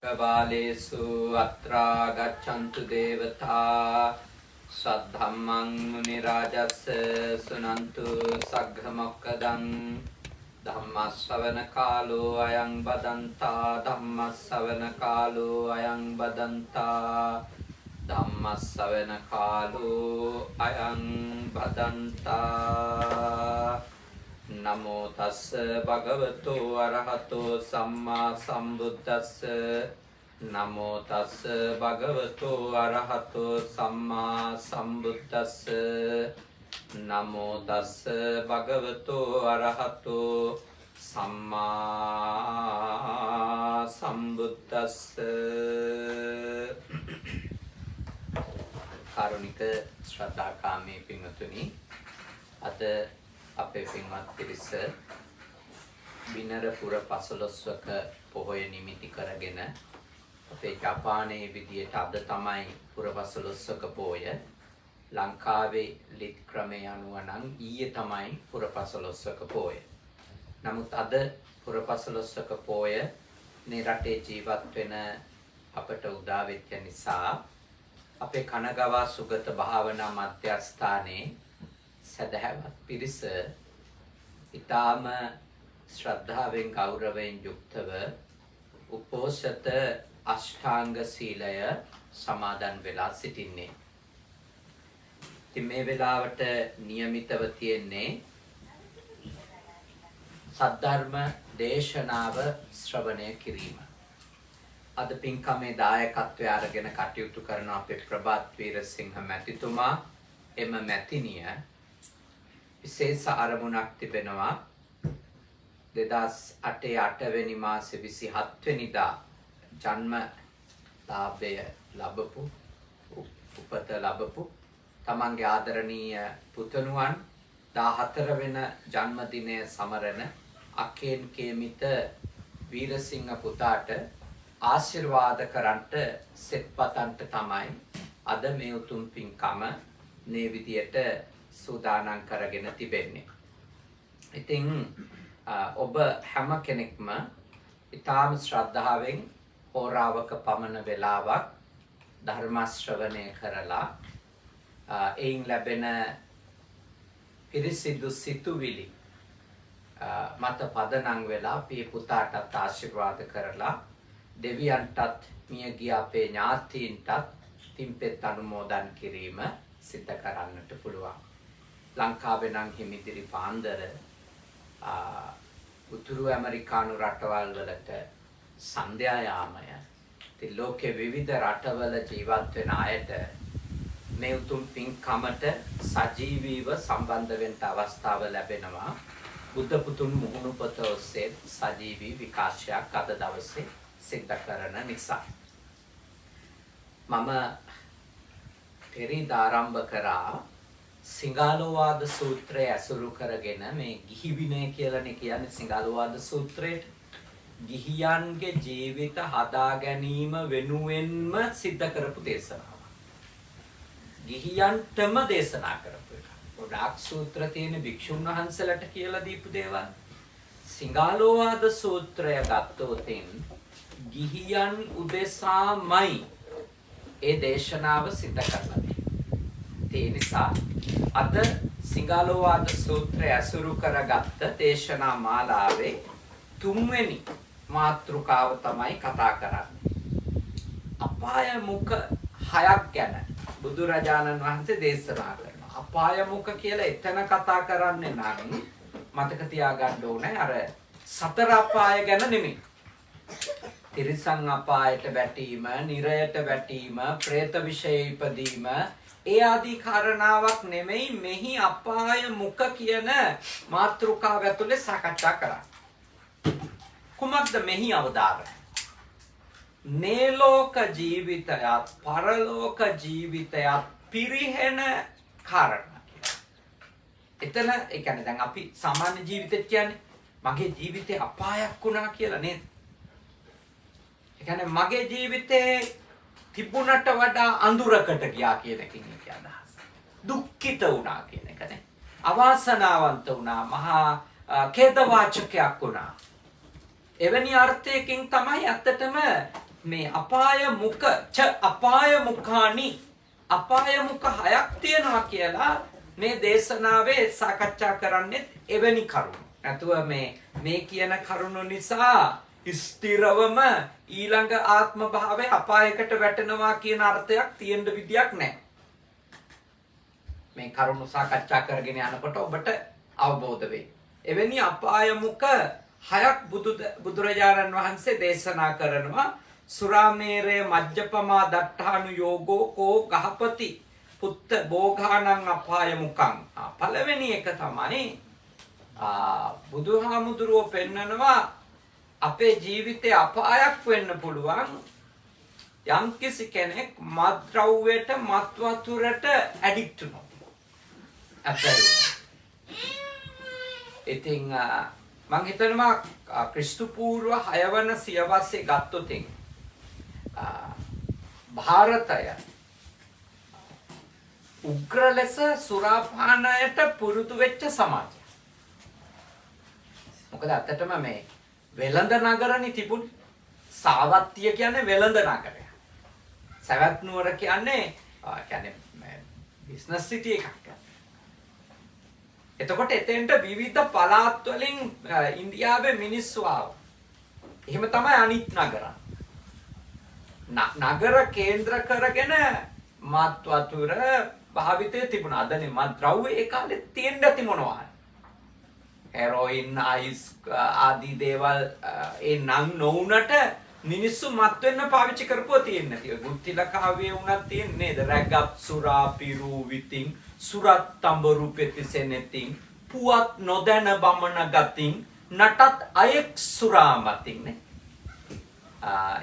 बालेषु अत्रा गच्छन्तु देवता सद्धम्मं मुनिराजस्य सुनन्तु सग्घमोक्कदं धम्मश्रवणकालो अयं वदन्ता धम्मश्रवणकालो अयं वदन्ता धम्मश्रवणकालो अयं वदन्ता नमो तස්ස භගවතෝ අරහතෝ සම්මා සම්බුද්දස්ස නමෝ තස්ස භගවතෝ අරහතෝ සම්මා සම්බුද්දස්ස නමෝ තස්ස භගවතෝ අරහතෝ සම්මා සම්බුද්දස්ස කාරුණික ශ්‍රද්ධාකාමී පින්වතුනි අද අපේ පින්වත් පිරිස බිනර පුර පසළොස්වක පොහොය නිමිති කරගෙන අපේ ජපානයේ විදියට අද තමයි පුර පසළොස්වක පොහොය ලංකාවේ ලිත් ක්‍රමයේ අනුව නම් ඊයේ තමයි පුර පසළොස්වක පොහොය. නමුත් අද පුර පසළොස්වක පොහොය මේ රටේ ජීවත් වෙන අපට උදා වෙච්ච නිසා අපේ කනගවා සුගත භාවනා මධ්‍යස්ථානයේ සදහවත් පිරිස ඊටාම ශ්‍රද්ධාවෙන් ගෞරවයෙන් යුක්තව උපෝසත අෂ්ටාංග සීලය සමාදන් වෙලා සිටින්නේ. ඉතින් මේ වෙලාවට નિયમિતව තියෙන්නේ සද්ධර්ම දේශනාව ශ්‍රවණය කිරීම. අද පින්කමේ දායකත්වය අරගෙන කටයුතු කරන අපේ ප්‍රභාත් වීරසිංහ මැතිතුමා එම මැතිණිය විශේෂ අරමුණක් තිබෙනවා 2008 වෙනි මාසේ 27 වෙනිදා ජන්ම ලාභය ලැබපු උපත ලැබපු තමන්ගේ ආදරණීය පුතණුවන් 14 වෙනි ජන්මදිනය සමරන අකේන් කේමිත වීරසිංහ පුතාට ආශිර්වාද කරන්ට සෙත්පතන්ට තමයි අද මේ උතුම් පින්කම මේ විදියට සූදානම් කරගෙන තිබෙන්නේ. ඉතින් ඔබ හැම කෙනෙක්ම ඊටාම ශ්‍රද්ධාවෙන් හෝරාවක පමණ වේලාවක් ධර්ම ශ්‍රවණය කරලා එයින් ලැබෙන පිරිසිදු සිතුවිලි මත පදනම් වෙලා පිය පුතාටත් ආශිර්වාද කරලා දෙවියන්ටත් මියගිය අපේ ඥාතීන්ටත් තින්පෙත් අනුමෝදන් කිරීම සිද්ධ කරන්නට පුළුවන්. ලංකාවේ නම් හිමිදිරි පාන්දර උතුරු ඇමරිකානු රටවල් වලට සන්ධ්‍යා යාමය. ඉතින් ලෝකේ විවිධ රටවල ජීවත් වෙන අයට මේ උතුම් පින්කමට සජීවීව සම්බන්ධ වෙන්න අවස්ථාව ලැබෙනවා. බුද්ධ පුතුන් මුහුණු පොත ඔස්සේ සජීවී විකාශයක් අද දවසේ සිද්ධ කරන නිසා මම පෙරේද ආරම්භ කරා සිංහලෝවාද සූත්‍රය ඇසුරු කරගෙන මේ ගිහි විනය කියලානේ කියන්නේ සිංහලෝවාද සූත්‍රයට ගිහියන්ගේ ජීවිත හදා ගැනීම වෙනුවෙන්ම සිද්ධ කරපු දේශනාවක්. ගිහියන්ටම දේශනා කරපු එක. ගොඩාක් සූත්‍ර තියෙන භික්ෂුන් වහන්සේලාට කියලා දීපු දේවල්. සිංහලෝවාද සූත්‍රය ගත්තොත් ගිහියන් උදෙසාමයි ඒ දේශනාව සිද්ධ කරලා තියෙන්නේ. ඒ නිසා අද සිංහලෝවාද සූත්‍රය ඇසුරු කරගත්ත දේශනා මාලාවේ 3 වෙනි මාතෘකාව තමයි කතා කරන්නේ. අපාය මුඛ 6ක් ගැන බුදුරජාණන් වහන්සේ දේශනා කරනවා. අපාය මුඛ කියලා එතන කතා කරන්නේ නම් මතක තියාගන්න ඕනේ අර සතර අපාය ගැන නෙමෙයි. තිරිසන් අපායට වැටීම, නිරයට වැටීම, പ്രേත විෂයේ ඉපදීම ඒ ආදී කාරණාවක් නෙමෙයි මෙහි අපාය මුඛ කියන මාතෘකාව ඇතුලේ සාකච්ඡා කරන්නේ. කුමක්ද මෙහි අවදාරය? නේලෝක ජීවිතයත් පරලෝක ජීවිතයත් පිරිහෙන කාරණා. එතන ඒ කියන්නේ දැන් අපි සාමාන්‍ය ජීවිතෙත් කියන්නේ මගේ ජීවිතේ අපායක් වුණා කියලා නේද? ඒ කියන්නේ මගේ ජීවිතේ තිබුණට වඩා අඳුරකට ගියා කියන එකකින් අදහස. දුක්ඛිත වුණා කියන එක නේ. අවාසනාවන්ත වුණා, මහා ඛේදවාචකයක් වුණා. එවැනි අර්ථයකින් තමයි ඇත්තටම මේ අපාය මුඛ ච අපාය මුඛානි අපාය මුඛ හයක් තියෙනවා කියලා මේ දේශනාවේ සාකච්ඡා කරන්නේ එවැනි කරුණු. නැතුව මේ කියන කරුණු නිසා ස්ථිරවම ඊළඟ ආත්ම භාවයේ අපායකට වැටෙනවා කියන අර්ථයක් තියෙන්න විදියක් නැහැ. මේ කරුණු සාකච්ඡා කරගෙන යනකොට ඔබට අවබෝධ වෙයි. එවැනි අපාය මුඛ හයක් බුදුරජාණන් වහන්සේ දේශනා කරනවා. සුරාමේරය මජ්ජපමා දට්ඨානු යෝගෝ කෝ ගහපති පුත්ත භෝගානං අපාය මුඛං. පළවෙනි එක තමයි බුදුහාමුදුරුවෝ පෙන්නනවා අපේ ජීවිතේ අපායක් වෙන්න පුළුවන් යම්කිසි කෙනෙක් මත්ද්‍රව්‍යයට මත් වතුරට ඇඩික්ට් වුණොත්. ඉතින් මං හිතනවා ක්‍රිස්තු පූර්ව 6 වන සියවසේ ගත්තොත් ಭಾರತය උග්‍ර ලෙස සුරාපානයට පුරුදු වෙච්ච සමාජයක්. මොකද අතටම මේ වෙළඳ නගරනි තිබුණේ. සාවත්තිය කියන්නේ වෙළඳ නගරය. සවැත් නුවර කියන්නේ බිස්නස් සිටි එකක්. එතකොට එතෙන්ට විවිධ පළාත් වලින් ඉන්දියාවේ මිනිස්සු ආවා. එහෙම තමයි අනිත් නගරන්. නගර කේන්ද්‍ර කරගෙන මත් වතුර භාවිතයේ තිබුණා. අදනේ මත් ද්‍රව්‍ය ඒ කාලේ තියෙන්න ඇති මොනවා. හෙරොයින් අයිස් ආදී දේවල් ඒ නම් නොඋනට මිනිස්සු මත් වෙන්න පාවිච්චි කරපුවා තියෙන්නේ නැති. ගුත්තිලකාවේ උනත් තියෙන්නේ නේද? රැග්ගප් සුරා පිරු විතින් සුරත් තඹරු පෙතිසෙනෙතින් පුවත් නොදැන බමන ගතින් නටත් අයෙක් සුරාමතින් නේ.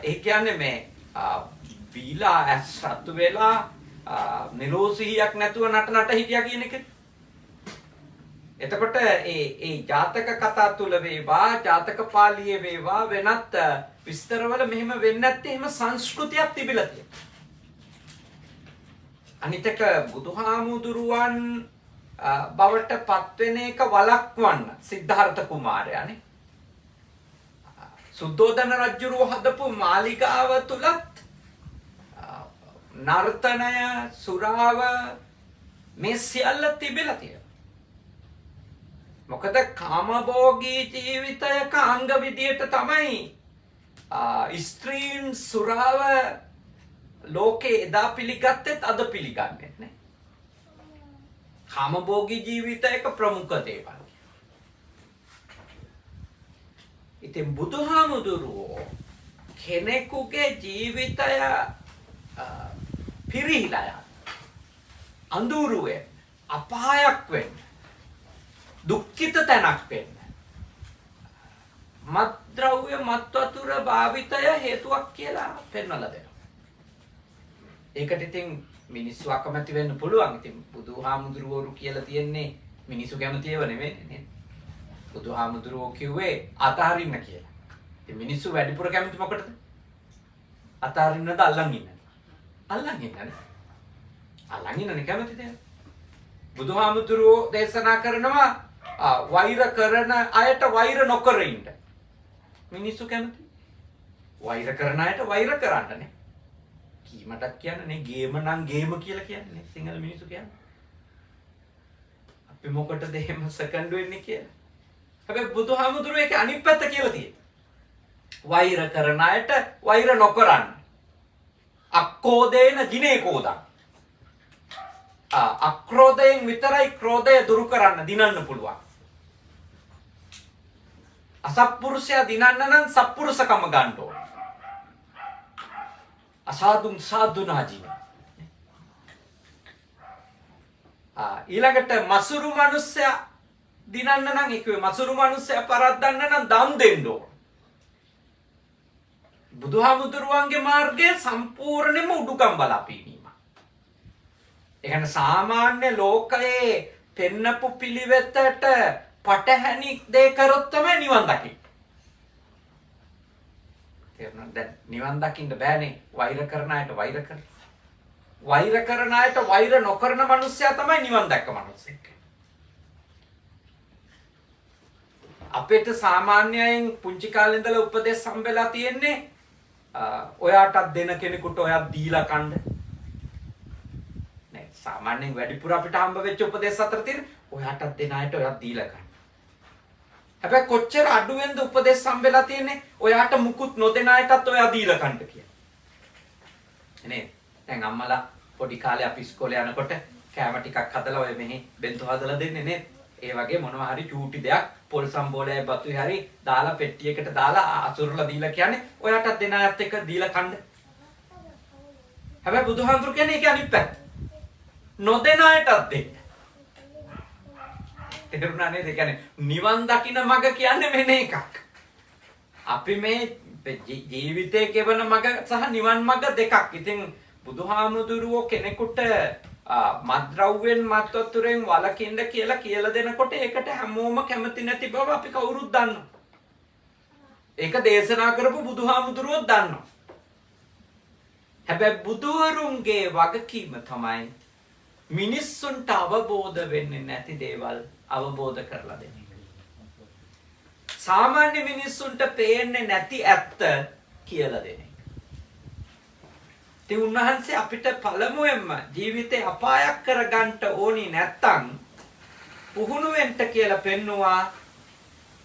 ඒ කියන්නේ මේ බීලා ඇස් රතු වෙලා නිරෝසියක් නැතුව නට හිටියා කියන එක. එතකොට ඒ ජාතක කතා තුල වේවා ජාතක පාළියේ වේවා වෙනත් විස්තරවල මෙහෙම වෙන්නේ නැත්තේ එහෙම සංස්කෘතියක් තිබිලා තියෙනවා. අනිතක බුදුහාමුදුරුවන් බවට පත් වෙන එක වළක්වන්න සිද්ධාර්ථ කුමාරයානේ සුද්ධෝදන රජුරුව හදපු මාලිගාව තුලත් නර්තනය සුරාව මේ සියල්ල තිබිලා තියෙනවා. මොකද කාමභෝගී ජීවිතයක අංග විදියට තමයි ස්ත්‍රීන් සුරාව ලෝකේ එදා පිළිගත්තෙත් අද පිළිගන්නේ නැහැ. කාමභෝගී ජීවිතයක ප්‍රමුඛ දේවල්. ඉතින් බුදුහාමුදුරුවෝ කෙනෙකුගේ ජීවිතය පිරිහිලා යන අඳුරුවේ අපායක් වෙන්න දුක්ඛිත තැනක් වෙන්න මත්ද්‍රව්‍ය මත් වතුර භාවිතය හේතුවක් කියලා පෙන්වලා දෙනවා. ඒකට ඉතින් මිනිස්සු අකමැති වෙන්න පුළුවන්. ඉතින් බුදුහාමුදුරුවෝ කියලා තියන්නේ මිනිස්සු කැමති ඒවා නෙවෙයි නේද? බුදුහාමුදුරුවෝ කිව්වේ අතහරින්න කියලා. ඉතින් මිනිස්සු වැඩිපුර කැමති මොකටද? අතහරින්නද අල්ලන් ඉන්නද? අල්ලන් ඉන්නනේ. අල්ලන් ඉන්නනේ කැමතිද? බුදුහාමුදුරුවෝ දේශනා කරනවා වෛර කරන අයට වෛර නොකර ඉන්න. මිනිස්සු කැමති. වෛර කරන අයට වෛර කරන්නනේ. කීමටත් කියන්නේ ගේම නම් ගේම කියලා කියන්නේ සිංහල මිනිස්සු කියන්නේ. අපි මොකටද එහෙම සෙකන්ඩ් වෙන්නේ කියලා. හැබැයි බුදුහාමුදුරුවෝ ඒක අනිත් පැත්ත කියලා තියෙනවා. වෛර කරන අයට වෛර නොකරන්න. අක්කෝදේන ජිනේ කෝදං. අක්‍රෝධයෙන් විතරයි ක්‍රෝධය දුරු කරන්න දිනන්න පුළුවන්. අසත්පුරුෂයා දිනන්න නම් සත්පුරුෂකම ගන්න ඕන. අසාදුන් සාදුනාජී. ඊළඟට මසුරු මිනිස්සයා දිනන්න නම් ඒකේ මසුරු මිනිස්සයා පරද්දන්න නම් දන් දෙන්න ඕන. බුදුහාමුදුරුවන්ගේ මාර්ගය සම්පූර්ණයෙන්ම උඩුකම් බලාපීමයි. ඒ කියන්නේ සාමාන්‍ය ලෝකයේ පෙන්නපු පිළිවෙතට පටහැනි දේ කරොත් තමයි නිවන් දකින්නේ. තේරුණාද? දැන් නිවන් දකින්න බෑනේ වෛර කරන අයට වෛර කරලා. වෛර කරන අයට වෛර නොකරන මිනිස්සයා තමයි නිවන් දැක්ක මිනිස්සෙක්. අපිට සාමාන්‍යයෙන් පුංචි කාලේ ඉඳලා උපදේශ හම්බෙලා තියෙන්නේ ඔයාටත් දෙන කෙනෙකුට ඔයා දීලා කන්න. නේ සාමාන්‍යයෙන් වැඩිපුර අපිට හම්බ වෙච්ච උපදේශ අතර තියෙන ඔයාටත් දෙන අයට ඔයා දීලා කන්න. හැබැයි කොච්චර අඩුවෙන්ද උපදේශ හම්බෙලා තියෙන්නේ ඔයාට මුකුත් නොදෙන අයටත් ඔයා දීලා කන්න කියලා. නේ දැන් අම්මලා පොඩි කාලේ අපි ඉස්කෝලේ යනකොට කෑම ටිකක් හදලා ඔය මෙහි බෙන්තු හදලා දෙන්නේ නේ. ඒ වගේ මොනවා හරි චූටි දෙයක් පොල් සම්බෝලයයි බතුයි හරි දාලා පෙට්ටියකට දාලා අසුරලා දීලා කියන්නේ ඔයාටත් දෙන අයත් එක්ක දීලා කන්න. හැබැයි බුදුහාමුදුරු කියන්නේ ඒක අනිත් පැත්ත. නොදෙන අයටත් දෙන්න. තේරුණා නේද? ඒ කියන්නේ නිවන් දකින්න මඟ කියන්නේ මෙන්න එකක්. අපි මේ ජීවිතයේ කෙවන මඟ සහ නිවන් මඟ දෙකක්. ඉතින් බුදුහාමුදුරුවෝ කෙනෙකුට මත්ද්‍රව්‍යෙන් මත්වතුරෙන් වළකින්න කියලා දෙනකොට ඒකට හැමෝම කැමති නැති බව අපි කවුරුත් දන්නවා. ඒක දේශනා කරපු බුදුහාමුදුරුවෝ දන්නවා. හැබැයි බුදුවරුන්ගේ වගකීම තමයි මිනිස්සුන්ට අවබෝධ වෙන්නේ නැති දේවල් අවබෝධ කරලා දෙන එක. සාමාන්‍ය මිනිස්සුන්ට පේන්නේ නැති ඇත්ත කියලා දෙන එක. ඉතින් උන්වහන්සේ අපිට පළමුවෙන්ම ජීවිතේ අපායක් කරගන්න ඕනි නැත්තම් පුහුණු වෙන්න කියලා පෙන්නවා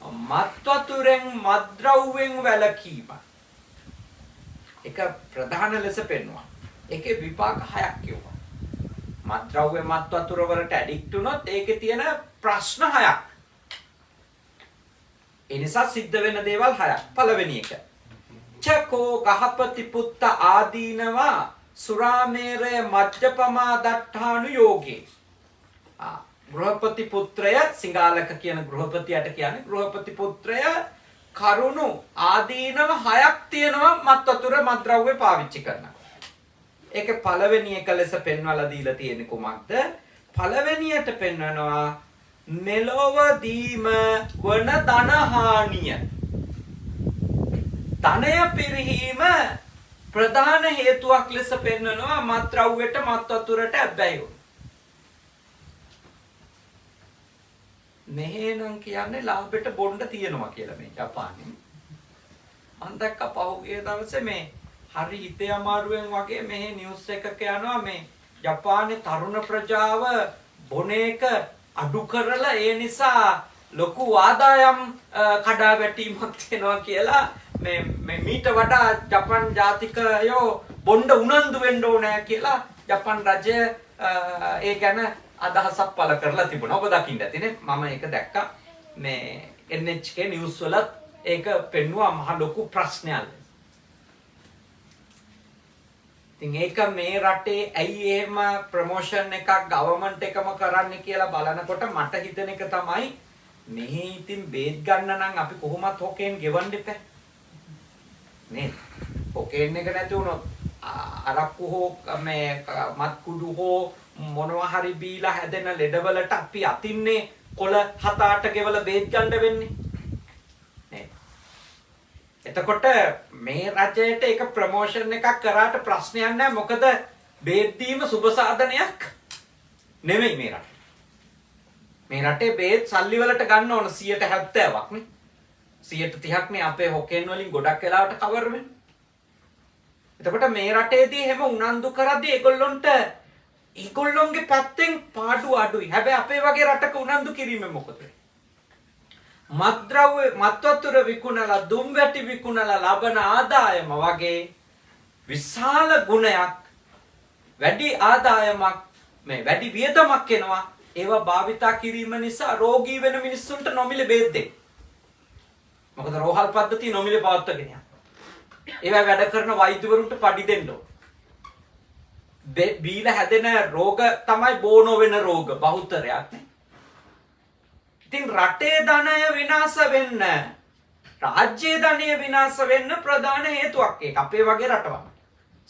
මත්වතුරෙන් මත්ද්‍රව්‍යෙන් වැළකීම. ඒක ප්‍රධාන ලෙස පෙන්නවා. ඒකේ විපාක 6ක් කියුවා. මත්ද්‍රව්‍ය මත්වතුර වලට ඇඩික්ට් වුණොත් ඒකේ තියෙන ප්‍රශ්න 6ක්. ඒ නිසා සිද්ධ වෙන දේවල් 6ක්. පළවෙනි එක චකෝ ගහපති පුත්ත ආදීනවා සුරාමේරය මජ්ජපමා දට්ඨානු යෝගේ. ගෘහපති පුත්‍රය සිංහාලක කියන ගෘහපතියට කියන්නේ ගෘහපති පුත්‍රය කරුණු ආදීනව 6ක් තියෙනවා මත්වතුර මත්ද්‍රව්‍ය පාවිච්චි කරනවා. ඒකේ පළවෙනි එක ලෙස පෙන්වලා දීලා තියෙන්නේ කොහොමද? පළවෙනියට පෙන්වනවා මෙලොවදීම වන ධනහානිය. ධනය පිරිහීම ප්‍රධාන හේතුවක් ලෙස පෙන්වනවා මත්ද්‍රව්‍යට මත්වතුරට ඇබ්බැහි වුණ. මෙහෙනම් කියන්නේ ලාභෙට බොණ්ඩ තියනවා කියලා මේ ජපානයේ. මම දැක්ක පහුගිය දවසේ මේ හරි හිතේ අමාරුවෙන් වගේ මෙහි නිවුස් එකක යනවා මේ ජපානයේ තරුණ ප්‍රජාව බොන එක අඩු කරලා ඒ නිසා ලොකු ආදායම් කඩා වැටීමක් වෙනවා කියලා මේ මීට වඩා ජපන් ජාතිකයෝ බොණ්ඩ උනන්දු වෙන්න ඕනේ කියලා ජපන් රජය ඒ ගැන අදහසක් පළ කරලා තිබුණා. ඔබ දකින්න ඇතිනේ. මම ඒක දැක්කා මේ NHK නිවුස් වල ඒක පෙන්නුවා මහ ලොකු ප්‍රශ්නයක්. ඉතින් ඒක මේ රටේ ඇයි එහෙම ප්‍රොමෝෂන් එකක් ගවර්න්මන්ට් එකම කරන්නේ කියලා බලනකොට මට හිතෙන එක තමයි මෙහි ඉතින් බේත් ගන්න නම් අපි කොහොමත් හොකෙන් ගෙවන්න එපා. නේ හොකෙන් එක නැති වුණොත් අරක්කු හෝ මේ මත් කුඩු හෝ මොනවා හරි බීලා හැදෙන ලෙඩවලට අපි අතින්නේ කොළ 7-8 ගෙවල බේත් ගන්න වෙන්නේ. නේ එතකොට මේ රජයට ඒක ප්‍රොමෝෂන් එකක් කරාට ප්‍රශ්නයක් නැහැ. මොකද බේත් දීම සුබ සාධනයක් නෙමෙයි මේ රටේ. මේ රටේ බේත් සල්ලි වලට ගන්න ඕන 70%ක් නේ. 30%ක් නේ අපේ හොකෙන් වලින් ගොඩක් වෙලාවට කවර් වෙන්නේ. එතකොට මේ රටේදී එහෙම උනන්දු කරද්දී ඒගොල්ලොන්ගේ පැත්තෙන් පාඩු අඩුයි. හැබැයි අපේ වගේ රටක උනන්දු කිරීමෙන් මොකද වෙන්නේ? මත්ද්‍රව්‍ය මත්වතුර විකුණලා දුම් වැටි විකුණලා ලබන ආදායම වගේ විශාල ගුණයක් වැඩි ආදායමක් මේ වැඩි වියදමක් එනවා. ඒවා භාවිතා කිරීම නිසා රෝගී වෙන මිනිස්සුන්ට නොමිලේ බේත් දෙන්න. මොකද රෝහල් පද්ධතිය නොමිලේ පවත්වාගෙන යනවා. ඒවා වැඩ කරන වෛද්‍යවරුන්ට පඩි දෙන්න ඕන. බීලා හැදෙන රෝග තමයි බෝනෝ වෙන රෝග බහුතරයක් නේ. ඉතින් රටේ ධනය විනාශ වෙන්න රාජ්‍යයේ ධනය විනාශ වෙන්න ප්‍රධාන හේතුවක් ඒක අපේ වගේ රටවල්.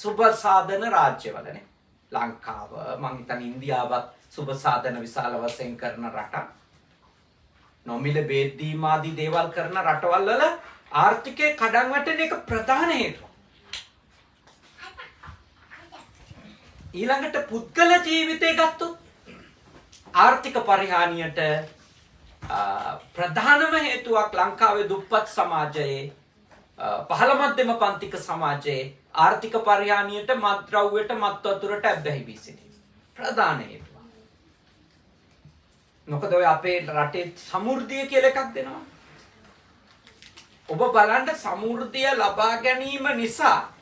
සුබ සාධන රාජ්‍යවලනේ. ලංකාව මං හිතන්නේ ඉන්දියාවත් සුබ සාධන විශාල වශයෙන් කරන රටක්. නොමිල බේත් දීම ආදී දේවල් කරන රටවල් වල ආර්ථිකයේ කඩන් වැටෙන එක ප්‍රධාන හේතුව. ඊළඟට පුද්ගල ජීවිතය ගත්තොත් ආර්ථික පරිහානියට ප්‍රධානම හේතුවක් ලංකාවේ දුප්පත් සමාජයේ පහළ මධ්‍යම පන්තික සමාජයේ ආර්ථික පරිහානියට මත්ද්‍රව්‍යයට මත් වතුරට ඇබ්බැහි වී සිටීම ප්‍රධාන හේතුව. මොකද ඔය අපේ රටේ සමෘද්ධිය කියලා එකක් දෙනවා. ඔබ බලන්න සමෘද්ධිය ලබා ගැනීම නිසා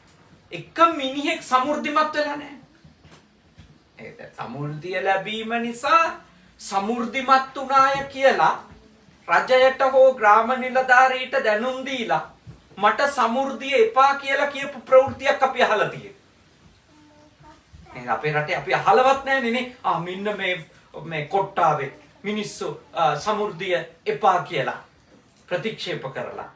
එක මිනිහෙක් සමෘද්ධිමත් වෙලා නැහැ. ඒක සමෘද්ධිය ලැබීම නිසා සමෘද්ධිමත් උනාය කියලා රජයට හෝ ග්‍රාම නිලධාරීට දැනුම් දීලා මට සමෘද්ධිය එපා කියලා කියපු ප්‍රවෘත්තියක් අපි අහලා තියෙනවා. අපේ රටේ අපි අහලවත් නැහැ නේ. මෙන්න මේ කොට්ටාවේ මිනිස්සු සමෘද්ධිය එපා කියලා ප්‍රතික්ෂේප කරලා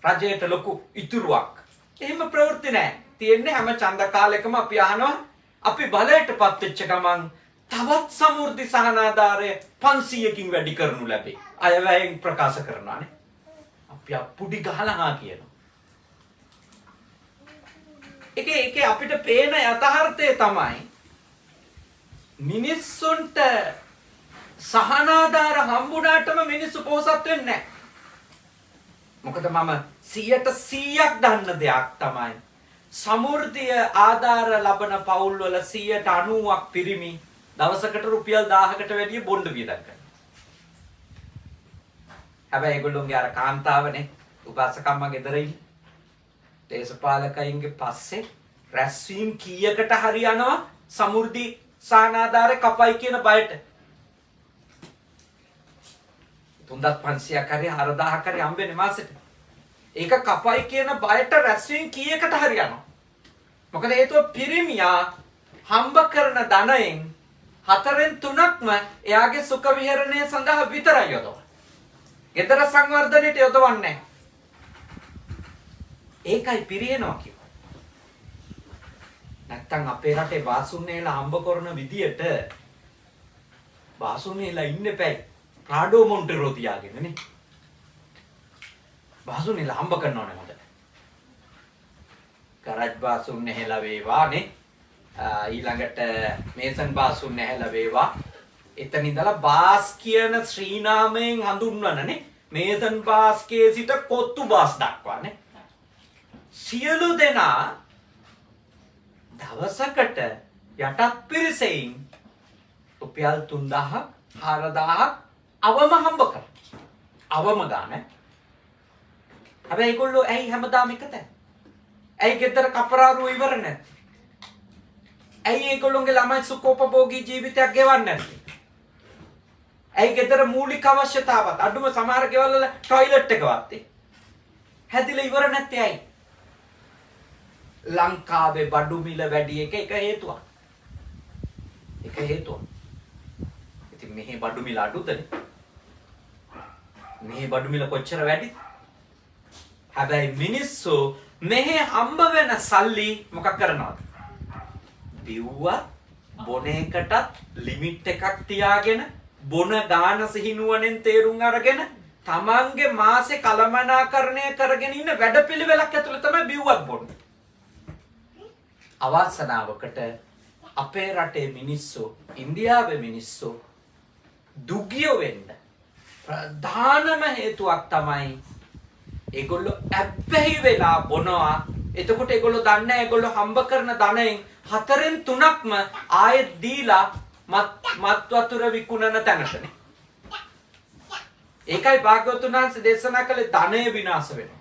රජයට ලොකු ඉතුරුවක්. එහෙම ප්‍රවෘත්ති නැහැ. තියෙන්නේ හැම ඡන්ද කාලෙකම අපි අහනවා අපි බලයටපත් වෙච්ච ගමන් තවත් සමෘද්ධි සහනාධාරය 500කින් වැඩි කරනු ලැබේ. අයවැයෙන් ප්‍රකාශ කරනවානේ. අපි අපුඩි ගහලා කියනවා. ඒකේ අපිට පේන යථාර්ථය තමයි මිනිස්සුන්ට සහනාධාර හම්බුණාටම මිනිස්සු පොහොසත් වෙන්නේ නැහැ. මොකද මම 100% දන්න දෙයක් තමයි සමෘද්ධිය ආධාර ලබන පවුල්වල 90%ක් පිරිමි දවසකට රුපියල් 1000කට වැඩිය බොණ්ඩ වියදම් කරනවා. හැබැයි ඒගොල්ලෝගේ අර කාන්තාවනේ උපාසකම්ම ගෙදර ඉන්නේ. දේශපාලකයින්ගේ පස්සේ රැස්වීම් කීයකට හරි යනවා සමෘද්ධි සහනාධාර කපයි කියන බයට. 3500ක් හරි 4000ක් හරි හම්බෙන්නේ මාසෙට. ඒක කපයි කියන බයට රැස්වීම් කීයකට හරි යනවා. මොකද හේතුව පිරිමියා හම්බ කරන ධනයෙන් 4/3ක්ම එයාගේ සුඛ විහරණය සඳහා විතරයි යොදවන්නේ. ගෙදර සංවර්ධනයට යොදවන්නේ නැහැ. ඒකයි පිරියනවා කියන්නේ. නැත්තම් අපේ රටේ වාසුන්නේලා හම්බ කරන විදියට වාසුන්නේලා ඉන්න එපැයි. ප්‍රාඩෝ මොන්ටෙරෝ තියාගෙන නේ. වාසුන්නේලා හම්බ කරනවනේ මට. කරජ් වාසුන්නේ හෙලා වේවා නේ. ඊළඟට මේසන් බාසුන්නේ හැල වේවා. එතන ඉඳලා බාස් කියන ශ්‍රී නාමයෙන් හඳුන්වනනේ. මේසන් බාස්කේ සිට කොත්තු බාස් දක්වානේ. සියලු දෙනා දවසකට යටත් පිරිසෙන් රුපියල් 3000ක් 4000ක් අවම හම්බ කරනවා. අවම ගාන. හැබැයි ඒගොල්ලෝ ඇයි හැමදාම එකද? ඇයි ගෙදර කපරාරුව ඉවර නැත්තේ? ඇයි ඒගොල්ලෝගේ ළමයි සුඛෝපභෝගී ජීවිතයක් ගෙවන්නේ නැත්තේ? ඇයි ගෙදර මූලික අවශ්‍යතාවත් අඩුම සමහර ගෙවල් වල টয়ලට් එකවත් හැදිලා ඉවර නැත්තේ ඇයි? ලංකාවේ බඩු මිල වැඩි එක හේතුවක්. එක හේතුවක්. ඉතින් මෙහි බඩු මිල අඩුදනේ. මෙහි බඩු මිල කොච්චර වැඩිද? හැබැයි මිනිස්සු මෙහි හම්බ වෙන සල්ලි මොකක් කරනවද? බිව්වා බොන එකටත් ලිමිට් එකක් තියාගෙන බොන ගාන සිහිනුවණෙන් තේරුම් අරගෙන තමන්ගේ මාසේ කළමනාකරණය කරගෙන ඉන්න වැඩපිළිවෙලක් ඇතුළේ තමයි බිව්වක් බොන්නේ. අවාසනාවකට අපේ රටේ මිනිස්සු ඉන්දියාවේ මිනිස්සු දුගිය වෙන්න ප්‍රධානම හේතුවක් තමයි ඒගොල්ලෝ ඇබ්බැහි වෙලා බොනවා. එතකොට ඒගොල්ලෝ දන්නේ ඒගොල්ලෝ හම්බ කරන ධනෙන් 4/3ක්ම ආයෙත් දීලා මත් වතුර විකුණන තැනටනේ. ඒකයි භාග්‍යවතුන් වහන්සේ දේශනා කළේ ධනය විනාශ වෙනවා.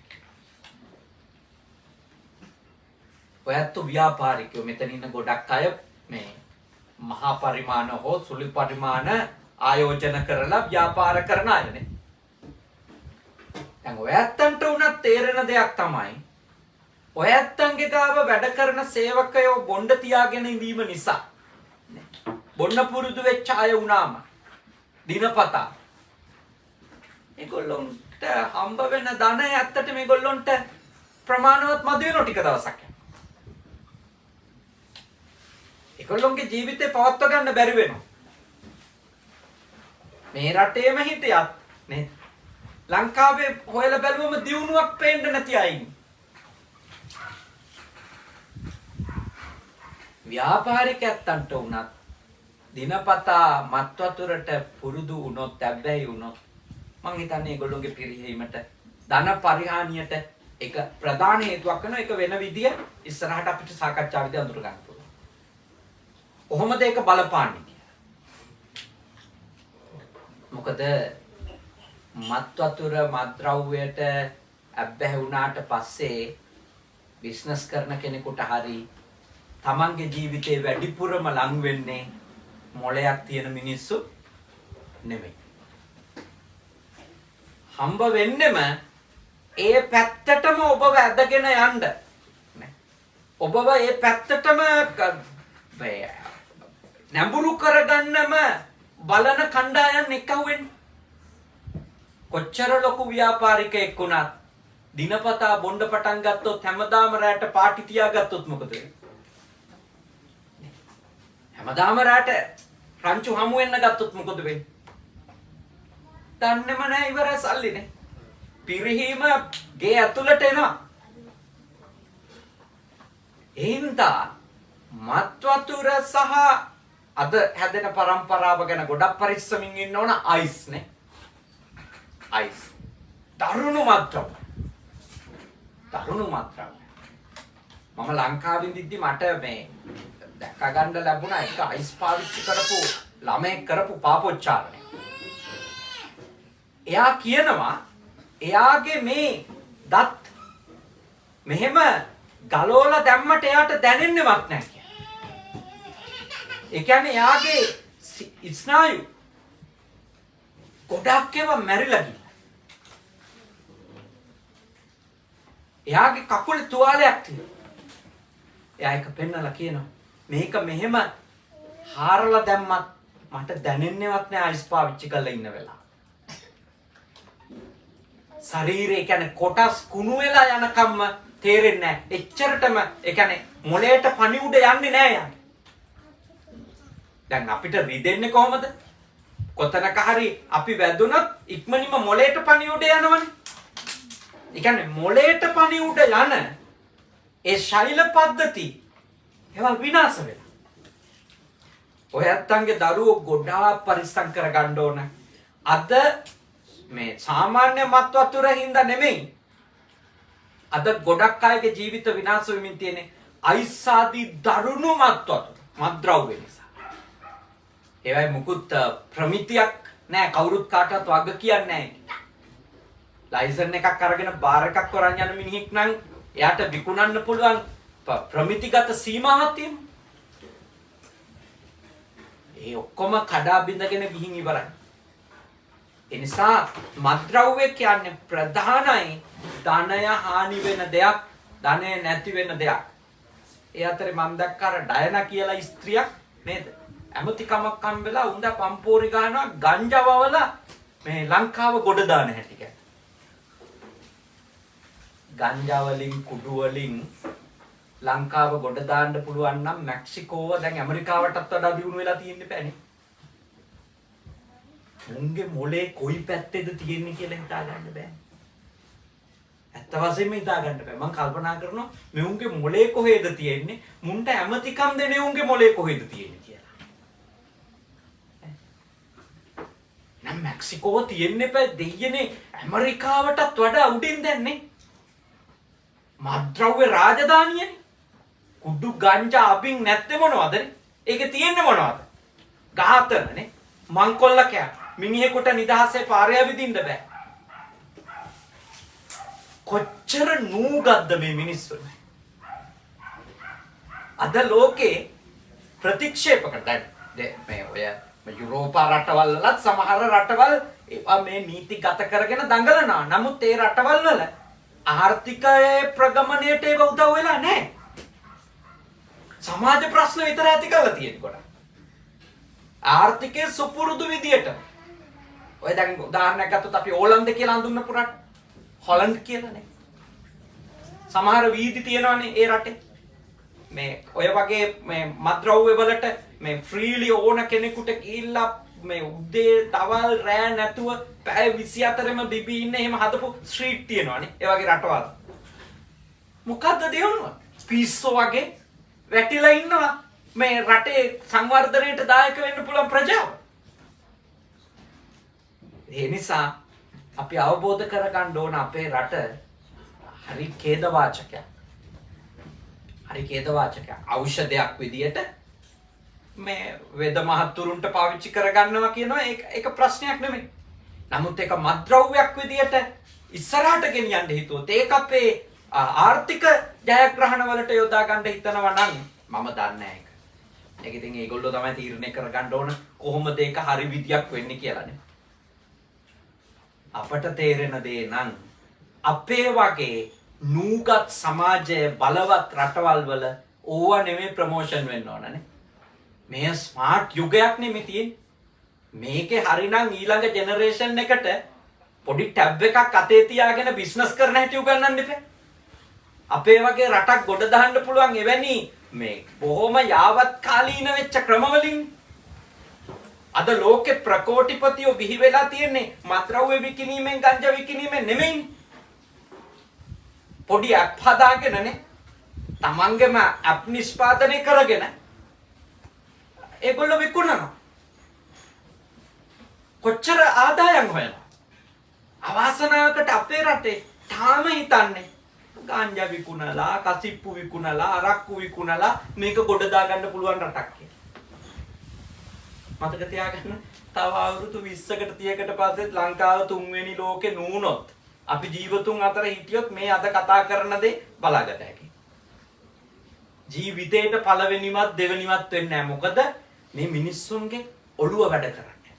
ඔයත් ව්‍යාපාරිකයෝ මෙතන ඉන්න ගොඩක් අය මේ මහා පරිමාණ හෝ සුළු පරිමාණ ආයෝජන කරලා ව්‍යාපාර කරන අයනේ. දැන් ඔයත්තන්ට උනත් තේරෙන දෙයක් තමයි ඔයත්තන්ගේ ගාව වැඩ කරන සේවකයෝ බොණ්ඩ තියාගෙන ඉඳීම නිසා බොන්න පුරුදු වෙච්ච අය වුණාම දිනපතා ඒගොල්ලොන්ට හම්බ වෙන ධනය ඇත්තට මේගොල්ලොන්ට ප්‍රමාණවත් මදි වෙනවා ටික දවසක්. ඒගොල්ලොන්ගේ ජීවිතේ පවත්වා ගන්න බැරි වෙනවා. මේ රටේම හිටියත් නේ ලංකාවේ හොයලා බැලුවම දියුණුවක් පේන්න නැති අය ඉන්නේ. ව්‍යාපාරිකයන්ට උනත් දිනපතා මත් වතුරට පුරුදු වුණොත් හැබැයි වුණොත් මං හිතන්නේ ඒගොල්ලෝගේ පිරිහීමට ධන පරිහානියට ඒක ප්‍රධාන හේතුවක් වෙනවා. ඒක වෙන විදිය ඉස්සරහට අපිට සාකච්ඡාවේදී අඳුර ගන්න පුළුවන්. කොහොමද ඒක බලපාන්නේ කියලා. මොකද මත් වතුර මත්ද්‍රව්‍යයට අබ්බැහි වුණාට පස්සේ බිස්නස් කරන කෙනෙකුට හරි තමන්ගේ ජීවිතේ වැඩිපුරම ලං වෙන්නේ මොලයක් තියෙන මිනිස්සු නෙමෙයි. හම්බ වෙන්නෙම ඒ පැත්තටම ඔබව ඇදගෙන යන්න. ඔබව ඒ පැත්තටම නැඹුරු කරගන්නම බලන කණ්ඩායම් එකහුව වෙන්නේ. කොච්චර ලොකු ව්‍යාපාරිකයෙක් වුණත් දිනපතා බොණ්ඩ පටන් ගත්තොත් හැමදාම රැට පාටි තියාගත්තොත් මොකද වෙන්නේ? හැමදාම රැට රංචු හමු වෙන්න ගත්තොත් මොකද වෙන්නේ? දන්නේම නැහැ ඉවරයි සල්ලිනේ. පිරිහීම ගේ ඇතුළට එනවා. එහින්දා මත් වතුර සහ අද හැදෙන પરම්පරාව ගැන ගොඩක් පරිස්සමින් ඉන්න ඕන. අයිස් නේ. අයිස්. දරුණු මත්ද්‍රව්‍ය. මම ලංකාවේ ඉඳිද්දි මට මේ දැක ගන්න ලැබුණා එක අයිස් පාවිච්චි කරපු ළමයෙක් කරපු පාපොච්චාරණය. එයා කියනවා එයාගේ මේ දත් මෙහෙම ගලවලා දැම්මට එයාට දැනෙන්නේවත් නැහැ කියලා. ඒ කියන්නේ එයාගේ ස්නායු ගොඩක් ඒවා මැරිලා ගියා. එයාගේ කකුලේ තුවාලයක් තියෙනවා. එයා එක පෙන්නලා කියනවා මේක මෙහෙම හාරලා දැම්මත් මට දැනෙන්නේවත් නැහැ අයිස් පාවිච්චි කරලා ඉන්න වෙලාව. ශරීරය කියන්නේ කොටස් කුණු වෙලා යනකම්ම තේරෙන්නේ නැහැ. එච්චරටම ඒ කියන්නේ මොළයට පණිවුඩ යන්නේ නැහැ යාට. දැන් අපිට රිදෙන්නේ කොහමද? කොතනක හරි අපි වැදුනොත් ඉක්මනින්ම මොළයට පණිවුඩ යනවනේ. ඒ කියන්නේ මොළයට පණිවුඩ යන ඒ ශෛල පද්ධති ඒවා විනාශ වෙලා. ඔයත්තන්ගේ දරුවෝ ගොඩාක් පරිස්සම් කරගන්න ඕන. අද මේ සාමාන්‍ය මත් වතුර හින්දා නෙමෙයි. අද ගොඩක් අයගේ ජීවිත විනාශ වෙමින් තියෙන්නේ අයිස් ආදී දරුණු මත් වතුර මත්ද්‍රව්‍ය නිසා. ඒවයි මුකුත් ප්‍රමිතියක් නෑ. කවුරුත් කාටවත් වග කියන්නේ නෑ. ලයිසන් එකක් අරගෙන බාර් එකක් කරන් යන මිනිහෙක් නම් එයාට විකුණන්න පුළුවන් ප්‍රමිතිගත සීමාවක් තියෙනවා. ඒ ඔක්කොම කඩා බිඳගෙන ගිහින් ඉවරයි. ඒ නිසා මත්ද්‍රව්‍ය කියන්නේ ප්‍රධානයි ධනය හානි වෙන දෙයක්, ධනය නැති වෙන දෙයක්. ඒ අතරේ මම දැක්ක අර ඩයනා කියලා ස්ත්‍රියක් නේද? ඇමතිකමක් හම් වෙලා උන්ද පම්පෝරි ගන්නවා ගංජාවවල මේ ලංකාව ගොඩ දාන හැටි කියන්නේ. ගංජා වලින් කුඩු වලින් ලංකාව ගොඩ දාන්න පුළුවන් නම් මෙක්සිකෝව දැන් ඇමරිකාවටත් වඩා දියුණු වෙලා තියෙන්න බෑනේ. මුන්ගේ මොලේ කොයි පැත්තේද තියෙන්නේ කියලා හිතා ගන්න බෑ. ඇත්ත වශයෙන්ම හිතා ගන්න බෑ. මම කල්පනා කරනවා මෙවුන්ගේ මොලේ කොහෙද තියෙන්නේ? මුන්ට ඇමතිකම් දෙන්නේ උන්ගේ මොලේ කොහෙද තියෙන්නේ කියලා. නම් මෙක්සිකෝව තියෙන්නේ බෑ දෙයියනේ ඇමරිකාවටත් වඩා උඩින් දැන්නේ. මත්ද්‍රව්‍ය රාජධානියනේ. කුඩු ගංජා අබින් නැත්තේ මොනවද? ඒකේ තියෙන්නේ මොනවද? ඝාතනනේ. මංකොල්ල කෑ. මිනිහෙකුට නිදහසේ පාරය විදින්න බෑ. කොච්චර නූගත්ද මේ මිනිස්සු. අද ලෝකේ ප්‍රතික්ෂේප කරන මේ ඔය යුරෝපා රටවල් වලත් සමහර රටවල් ඒවා මේ නීති ගත කරගෙන දඟලනවා. නමුත් ඒ රටවල් වල ආර්ථිකයේ ප්‍රගමණයට ඒක උදව් වෙලා නැහැ. සමාජ ප්‍රශ්න විතර ඇති කරලා තියෙන කොට. ආර්ථිකයේ සුපුරුදු විදියට. ඔය දැන් උදාහරණයක් ගත්තොත් අපි ඕලන්ද කියලා හඳුන්වන පුරට හොලන්ඩ් කියලා නේ. සමහර වීදි තියෙනවානේ ඒ රටේ. මේ ඔය වගේ මේ මත්ද්‍රව්‍ය වලට මේ ෆ්‍රීලි ඕන කෙනෙකුට ගිහිල්ලා මේ උදේ දවල් රෑ නැතුව පැය 24ම බිබී ඉන්න එහෙම හදපු ස්ට්‍රීට් තියෙනවානේ. ඒ වගේ රටවල්. මොකද්ද දෙවුණා? පිස්සෝ වගේ වැටිලා ඉන්නවා මේ රටේ සංවර්ධනයට දායක වෙන්න පුළුවන් ප්‍රජාව. ඒ නිසා අපි අවබෝධ කරගන්න ඕන අපේ රට හරි ඛේදවාචකයක්. හරි ඛේදවාචකයක්. ඖෂධයක් විදියට මේ වේද මහත්තුරුන්ට පාවිච්චි කරගන්නවා කියනවා ඒක ප්‍රශ්නයක් නෙමෙයි. නමුත් ඒක මත්ද්‍රව්‍යයක් විදියට ඉස්සරහට ගෙනියන්න හිතුවොත් ඒක අපේ ආර්ථික ජයග්‍රහණ වලට යොදා ගන්න හිතනවා නම් මම දන්නේ නැහැ ඒක. ඒක ඉතින් ඒගොල්ලෝ තමයි තීරණය කරගන්න ඕන කොහොමද ඒක හරි විදියක් වෙන්නේ කියලානේ. අපට තේරෙන දේ නම් අපේ වගේ නූගත් සමාජයේ බලවත් රටවල් වල ඕවා නෙමෙයි ප්‍රොමෝෂන් වෙන්න ඕනනේ. මේ ස්මාර්ට් යුගයක් නෙමෙයි තියෙන්නේ. මේකේ හරිනම් ඊළඟ ජෙනරේෂන් එකට පොඩි ටැබ් එකක් අතේ තියාගෙන බිස්නස් කරන හැටි උගන්වන්න එපා. අපේ වගේ රටක් ගොඩ දාන්න පුළුවන් එවැනි මේ බොහොම යාවත් කාලීන වෙච්ච ක්‍රමවලින් අද ලෝකේ ප්‍රකෝටිපතියෝ බිහි වෙලා තියෙන්නේ මත්ද්‍රව්‍ය විකිණීමෙන් ගංජා විකිණීමෙන් නෙමෙයි. පොඩි ඇප් හදාගෙනනේ තමන්ගේම ඇප් නිෂ්පාදනය කරගෙන ඒගොල්ලෝ විකුණනවා. කොච්චර ආදායම් හොයනවා. අවාසනාවකට අපේ රටේ තාම හිතන්නේ ගංජා විකුණලා, කසිප්පු විකුණලා, අරක්කු විකුණලා මේක ගොඩ දාගන්න පුළුවන් රටක් කියලා. මතක තියාගන්න තව අවුරුදු 20කට 30කට පස්සේ ලංකාව තුන්වෙනි ලෝකේ නුනොත් අපි ජීවතුන් අතර හිටියොත් මේ අද කතා කරන දේ බලාගත හැකියි. ජීවිතේට පළවෙනිමත් දෙවෙනිමත් වෙන්නේ නැහැ. මොකද මේ මිනිස්සුන්ගේ ඔළුව වැඩ කරන්නේ.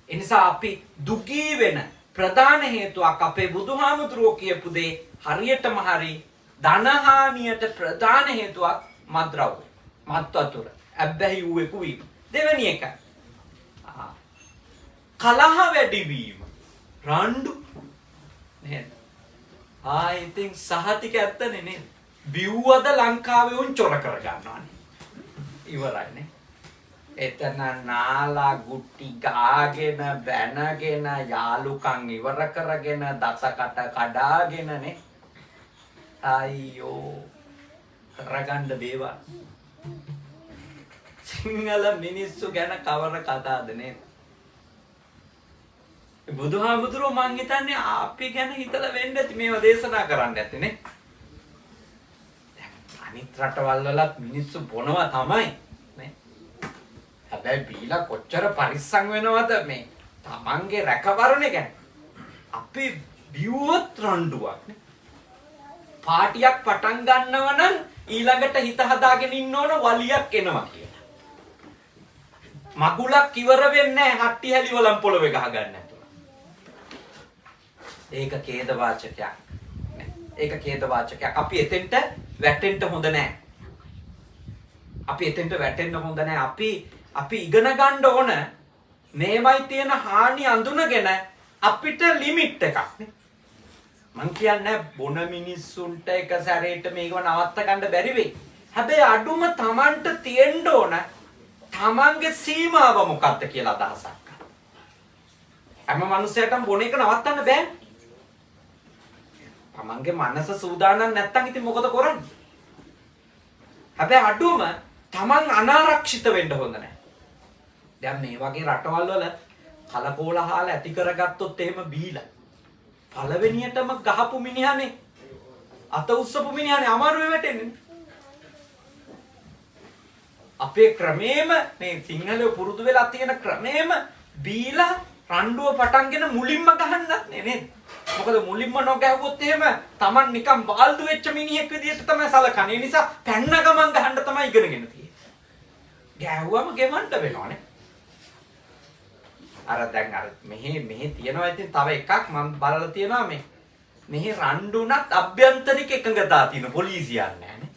ඒ නිසා අපි දුගී වෙන ප්‍රධාන හේතුවක් අපේ බුදුහාමුදුරුවෝ කියපු දේ හරියටම හරි ධනහානියට ප්‍රධාන හේතුවක් මත්ද්‍රව්‍ය. මත් වතුර. අබ්බැහි වූ වීම. දෙවෙනි එක. කලහ වැඩි වීම. රණ්ඩු නේද? ඉතින් සහතික ඇත්තනේ නේද? බිව්වද ලංකාවේ උන් චොර කර ගන්නවානේ. ඉවරයිනේ. එතන නාලා ගුටි ගාගෙන බැනගෙන යාලුකම් ඉවර කරගෙන දසකට කඩාගෙනනේ. අයියෝ කරගන්න දේවල්. සිංහල මිනිස්සු ගැන කවර කතාවද නේද? බුදුහාමුදුරුවෝ මං හිතන්නේ අපි ගැන හිතලා වෙන්න ඇති මේවා දේශනා කරන්න ඇති නේ. අනිත් රටවල් වලත් මිනිස්සු බොනවා තමයි නේ. හැබැයි බීලා කොච්චර පරිස්සම් වෙනවද මේ තමන්ගේ රැකවරණය ගැන. අපි බිව්වොත් රණ්ඩුවක් නේ. පාටියක් පටන් ගන්නව නම් ඊළඟට හිත හදාගෙන ඉන්න ඕන වලියක් එනවා කියලා. මගුලක් ඉවර වෙන්නේ නැහැ හට්ටි හැලි වලම් පොළවේ ගහ ගන්න නැතුව. ඒක ඛේද වාචකයක්. ඒක ඛේද වාචකයක්. අපි එතෙන්ට වැටෙන්න හොඳ නැහැ. අපි එතෙන්ට වැටෙන්න හොඳ නැහැ. අපි ඉගෙන ගන්න ඕන මේවයි තියෙන හානි අඳුනගෙන අපිට ලිමිට් එකක් නේ. මං කියන්නේ බොන මිනිස්සුන්ට එක සැරේට මේකව නවත්ත ගන්න බැරි වෙයි. හැබැයි අඩුම Tamanට තියෙන්න ඕන තමන්ගේ සීමාව මොකක්ද කියලා අදහසක්. හැම මිනිසෙකටම බොන එක නවත්තන්න බෑ. තමන්ගේ මනස සූදානම් නැත්තම් ඉතින් මොකද කරන්නේ? හැබැයි අඩුම තමන් අනාරක්ෂිත වෙන්න හොඳ නැහැ. දැන් මේ වගේ රටවල් වල කලකෝලහල ඇති කරගත්තොත් එහෙම බීලා පළවෙනියටම ගහපු මිනිහනේ අත උස්සපු මිනිහනේ අමාරුවේ වැටෙන්නේ. අපේ ක්‍රමේම මේ සිංහලෝ පුරුදු වෙලා තියෙන ක්‍රමේම බීලා රණ්ඩුව පටන්ගෙන මුලින්ම ගහන්නත් නේද? මොකද මුලින්ම නොගැහුවොත් එහෙම Taman නිකන් බාල්දු වෙච්ච මිනිහෙක් විදියට තමයි සලකන්නේ. ඒ නිසා පැන්න ගමන් ගහන්න තමයි ඉගෙනගෙන තියෙන්නේ. ගැහුවම ගෙවන්න වෙනවනේ. දැන් මෙහි තියනවා ඉතින් තව එකක් මම බලලා තියෙනවා මෙහි රණ්ඩුණත් අභ්‍යන්තරික එකඟතා තියෙන පොලිසියක් නැහැ.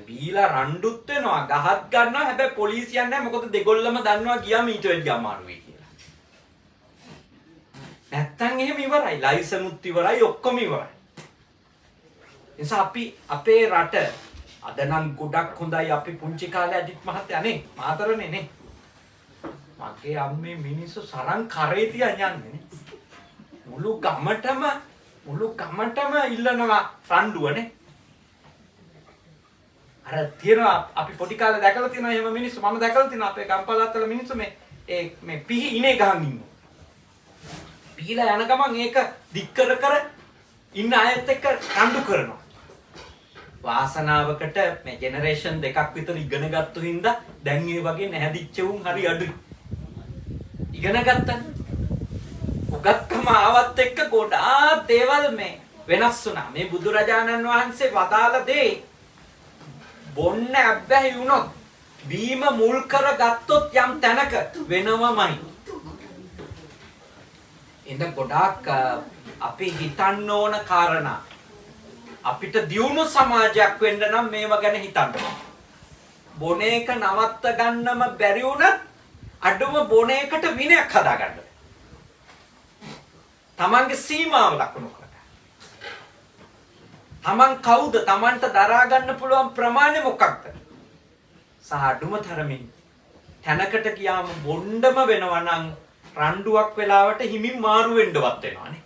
බීලා රණ්ඩුත් වෙනවා ගහත් ගන්නවා හැබැයි පොලිසියක් නැහැ. මොකද දෙගොල්ලම දන්නවා ගියාම ඊට වැඩි අමාරුයි කියලා. නැත්තම් එහෙම ඉවරයි. ලයිසනුත් ඉවරයි ඔක්කොම ඉවරයි. නිසා අපි අපේ රට අද නම් ගොඩක් හොඳයි. අපි පුංචි කාලේ අදිත් මහත්තයා නේ මාතරනේ නේ. මගේ අම්මේ මිනිස්සු සරන් කරේ තියන් යන්නේ නේ. මුළු ගමටම ඉල්ලනවා රණ්ඩුවනේ. අර තියනවා අපි පොඩි කාලේ දැකලා තියෙනවා එහෙම මිනිස්සු. මම දැකලා තියෙනවා අපේ ගම්පලත්තල මිනිස්සු මේ පිහි ඉනේ ගහන් ඉන්නවා. පිහිලා යන ගමන් ඒක දික් කර ඉන්න අයත් එක්ක රණ්ඩු කරනවා. වාසනාවකට මේ ජෙනරේෂන් දෙකක් විතර ඉගෙන ගත්තු හින්දා දැන් මේ වගේ නැහැදිච්ච උන් හරි අඩුයි. ඉගෙන ගත්තා. උගත්කම ආවත් එක්ක ගොඩාක් දේවල් මේ වෙනස් වුණා. මේ බුදුරජාණන් වහන්සේ වදාළ දේ බොන්න ඇබ්බැහි වුණොත් බීම මුල් කරගත්තොත් යම් තැනක වෙනවමයි. එඳ ගොඩාක් අපි හිතන්න ඕන කාරණා. අපිට දියුණු සමාජයක් වෙන්න නම් මේවා ගැන හිතන්න ඕන. බොන එක නවත්ත ගන්නම බැරි වුණත් අඩුම බොන එකට විනයක් හදාගන්න. තමන්ගේ සීමාව ලකුණු කරගන්න. තමන් කවුද? තමන්ට දරා ගන්න පුළුවන් ප්‍රමාණය මොකක්ද? සහ අඩුම තරමින් තැනකට ගියාම බොණ්ඩම වෙනවා නම් රණ්ඩුවක් වෙලාවට හිමින් මාරු වෙන්නවත් වෙනවානේ.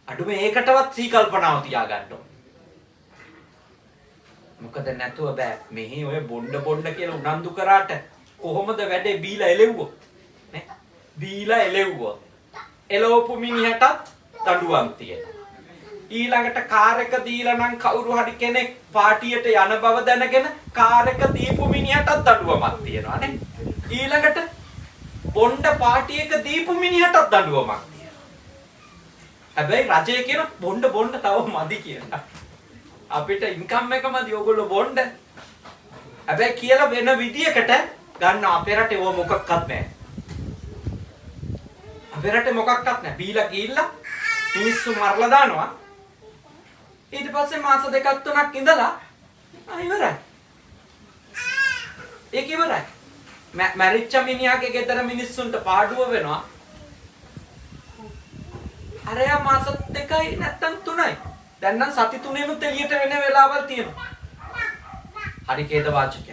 අඩුම ඒකටවත් සීකල්පනාව තියාගන්න ඕන. මොකද නැතුව බෑ. මෙහි ඔය බොණ්ඩ කියලා උනන්දු කරාට කොහොමද වැඩේ බීලා එලෙව්වෝ නේ? බීලා එලෙව්වෝ. එලවපු මිනිහටත් දඬුවම් තියෙනවා. ඊළඟට කාර් එක දීලා නම් කවුරු හරි කෙනෙක් පාටියට යන බව දැනගෙන කාර් එක දීපු මිනිහටත් දඬුවමක් තියෙනවා නේ. ඊළඟට බොණ්ඩ පාටි එක දීපු මිනිහටත් දඬුවමක් තියෙනවා. හැබැයි රජය කියන බොණ්ඩ තව මදි කියලා. අපිට ඉන්කම් එක මදි ඕගොල්ලෝ බොණ්ඩ. හැබැයි කියලා වෙන විදියකට ගන්න අපේ රටේ ඕක මොකක්වත් නැහැ. අපේ රටේ මොකක්වත් නැහැ. බීලා ගිහිල්ලා මිනිස්සු මරලා දානවා. ඊට පස්සේ මාස දෙකක් තුනක් ඉඳලා ඉවරයි. ඒක ඉවරයි. මැරිච්ච මිනිහාගේ ගෙදර මිනිස්සුන්ට පාඩුව වෙනවා. අරයා මාස දෙකයි නැත්තම් තුනයි. දැන් නම් සති තුනෙම එළියට වෙන වෙලාවල් තියෙනවා. හරි ඛේද වාචකයක්.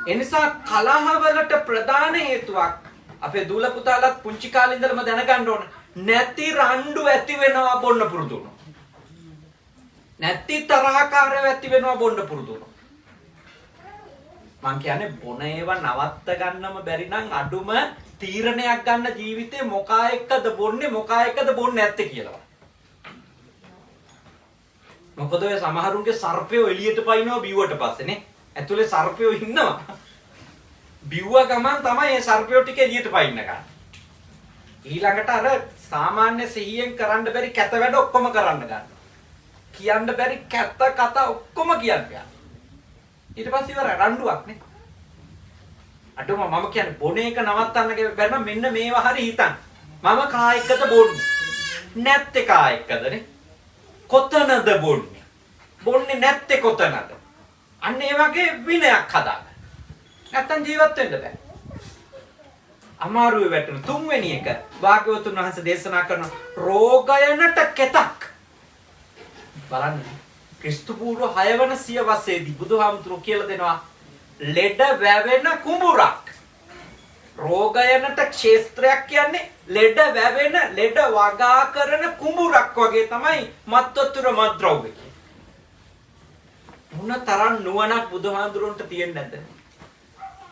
එනිසා කලහවලට ප්‍රධාන හේතුවක් අපේ දූල පුතාලත් පුංචි කාලේ ඉඳලම දැනගන්න ඕන. නැති රණ්ඩු ඇති වෙනවා බොන්න පුරුදු වුණා. නැති තරහකාරයෝ ඇති වෙනවා බොන්න පුරුදු වුණා. මං කියන්නේ බොන ඒවා නවත්ත ගන්නම බැරි නම් අඩුම තීරණයක් ගන්න ජීවිතේ මොකා එක්කද බොන්නේ මොකා එක්කද බොන්නේ නැත්තේ කියලා. මොකද ඔය සමහරුන්ගේ සර්පයෝ එළියට පයින්නවා බිව්වට පස්සේනේ. ඇතුලේ සර්පයෝ ඉන්නවා. බිව්ව ගමන් තමයි මේ සර්පයෝ ටික එළියට පයින්න ගන්න. ඊළඟට අර සාමාන්‍ය සිහියෙන් කරන්න බැරි කැත වැඩ ඔක්කොම කරන්න ගන්න. කියන්න බැරි කැත කතා ඔක්කොම කියන්න ගන්න. ඊට පස්සේ ඉවර රණ්ඩුවක් නේ. අඩුම මම කියන්නේ බොන එක නවත්තන්න බැරි නම් මෙන්න මේවා හරි හිතන්න. මම කා එක්කද බොන්නේ? නැත්තේ කා එක්කදනේ? කොතනද බොන්නේ? බොන්නේ නැත්තේ කොතනද? අන්න ඒ වගේ විනයක් හදාගන්න. නැත්තම් ජීවත් වෙන්න බෑ. අමාරුවේ වැටෙන තුන්වෙනි එක භාග්‍යවතුන් වහන්සේ දේශනා කරන රෝගයනට කෙතක්. බලන්න ක්‍රිස්තු පූර්ව 6 වන සියවසේදී බුදුහාමුදුරුවෝ කියලා දෙනවා ලෙඩ වැවෙන කුඹුරක්. රෝගයනට ක්ෂේත්‍රයක් කියන්නේ ලෙඩ වැවෙන ලෙඩ වගා කරන කුඹුරක් වගේ තමයි මත්වතුර මත්ද්‍රව්‍ය කියන්නේ. මොන තරම් නුවණක් බුදුහාමුදුරුවන්ට තියෙන්නේ නැද්ද?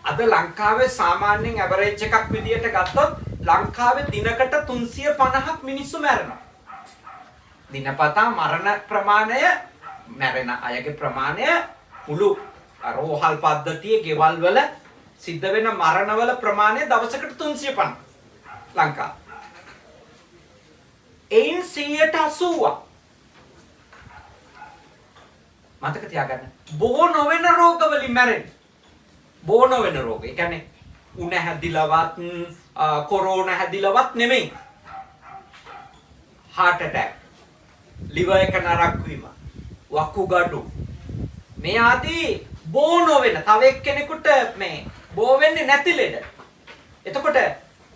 අද ලංකාවේ සාමාන්‍යයෙන් ඇවරේජ් එකක් විදියට ගත්තොත් ලංකාවේ දිනකට 350ක් මිනිස්සු මැරෙනවා. දිනපතා මරණ ප්‍රමාණය මැරෙන අයගේ ප්‍රමාණය මුළු රෝහල් පද්ධතියේ ගෙවල් වල සිද්ධ වෙන මරණවල ප්‍රමාණය දවසකට 350 ලංකාව. එයින් 80%ක් මතක තියාගන්න. බොහෝ නොවන රෝග වලින් මැරෙන්නේ. බොහෝ නොවන රෝග. ඒ කියන්නේ උණ හැදිලවත් කොරෝනා හැදිලවත් නෙමෙයි. heart attack, liver එක නරක් වීම, වකුගඩු මේ ආදී බෝ නොවන තව එක්කෙනෙකුට මේ බෝ වෙන්නේ නැති ලෙඩ. එතකොට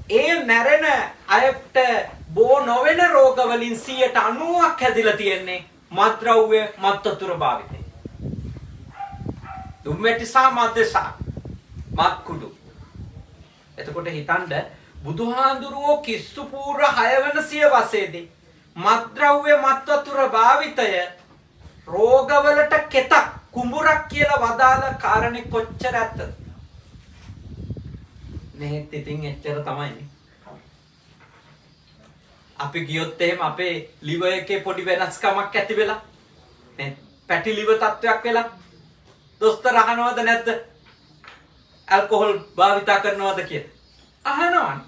ඒ මැරෙන අයට බෝ නොවන රෝග වලින් 90%ක් හැදිලා තියෙන්නේ මත්ද්‍රව්‍ය මත්වතුර භාවිතය. දුම්වැටිසා මද්දසා මත්කුඩු. එතකොට හිතන්න බුදුහාඳුරුවෝ ක්‍රිස්තු පූර්ව 6 වන සියවසේදී මත්ද්‍රව්‍ය මත්වතුර භාවිතය රෝගවලට කෙතක් කුඹුරක් කියලා වදාළ කාරණේ කොච්චර ඇත්තද? මේත් ඉතින් එච්චර තමයි. අපි ගියොත් එහෙම අපේ liver එකේ පොඩි වෙනස්කමක් ඇති වෙලා නේ පැටි liver තත්වයක් වෙලා දොස්තර අහනවද නැද්ද? ඇල්කොහොල් භාවිතා කරනවද කියලා. අහනවනේ.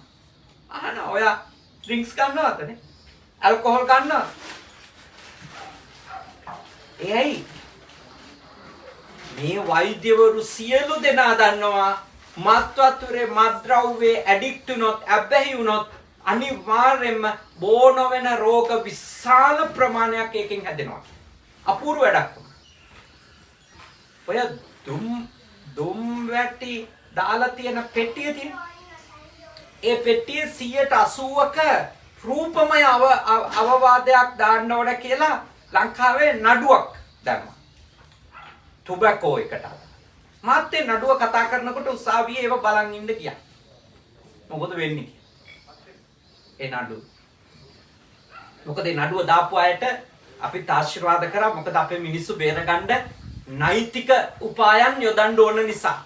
අහනවා. ඔයා ඩ්‍රින්ක්ස් ගන්නවද නේ? ඇල්කොහොල් ගන්නවද? එයි මේ වෛද්‍යවරු සියලු දෙනා දන්නවා මත් වතුරේ මත්ද්‍රව්‍යයේ ඇඩික්ට් වුණොත් අබ්බැහි වුණොත් අනිවාර්යයෙන්ම බෝ නොවන රෝග විශාල ප්‍රමාණයක් එකකින් හැදෙනවා. අපූර්ව වැඩක්. ඔය දුම් වැටි දාලා තියෙන පෙට්ටිය තියෙන. ඒ පෙට්ටියේ 80%ක රූපමය අවවාදයක් දාන්න ඕන කියලා ලංකාවේ නඩුවක් දැම්මා. ටොබැකෝ එකට. මාත් ඒ නඩුව කතා කරනකොට උසාවියේ ඒව බලන් ඉන්න ගියා. මොකද වෙන්නේ? ඒ නඩුව. මොකද ඒ නඩුව දාපු අයට අපි ආශිර්වාද කරා. මොකද අපේ මිනිස්සු බේරගන්න නෛතික උපායන් යොදන්න ඕන නිසා.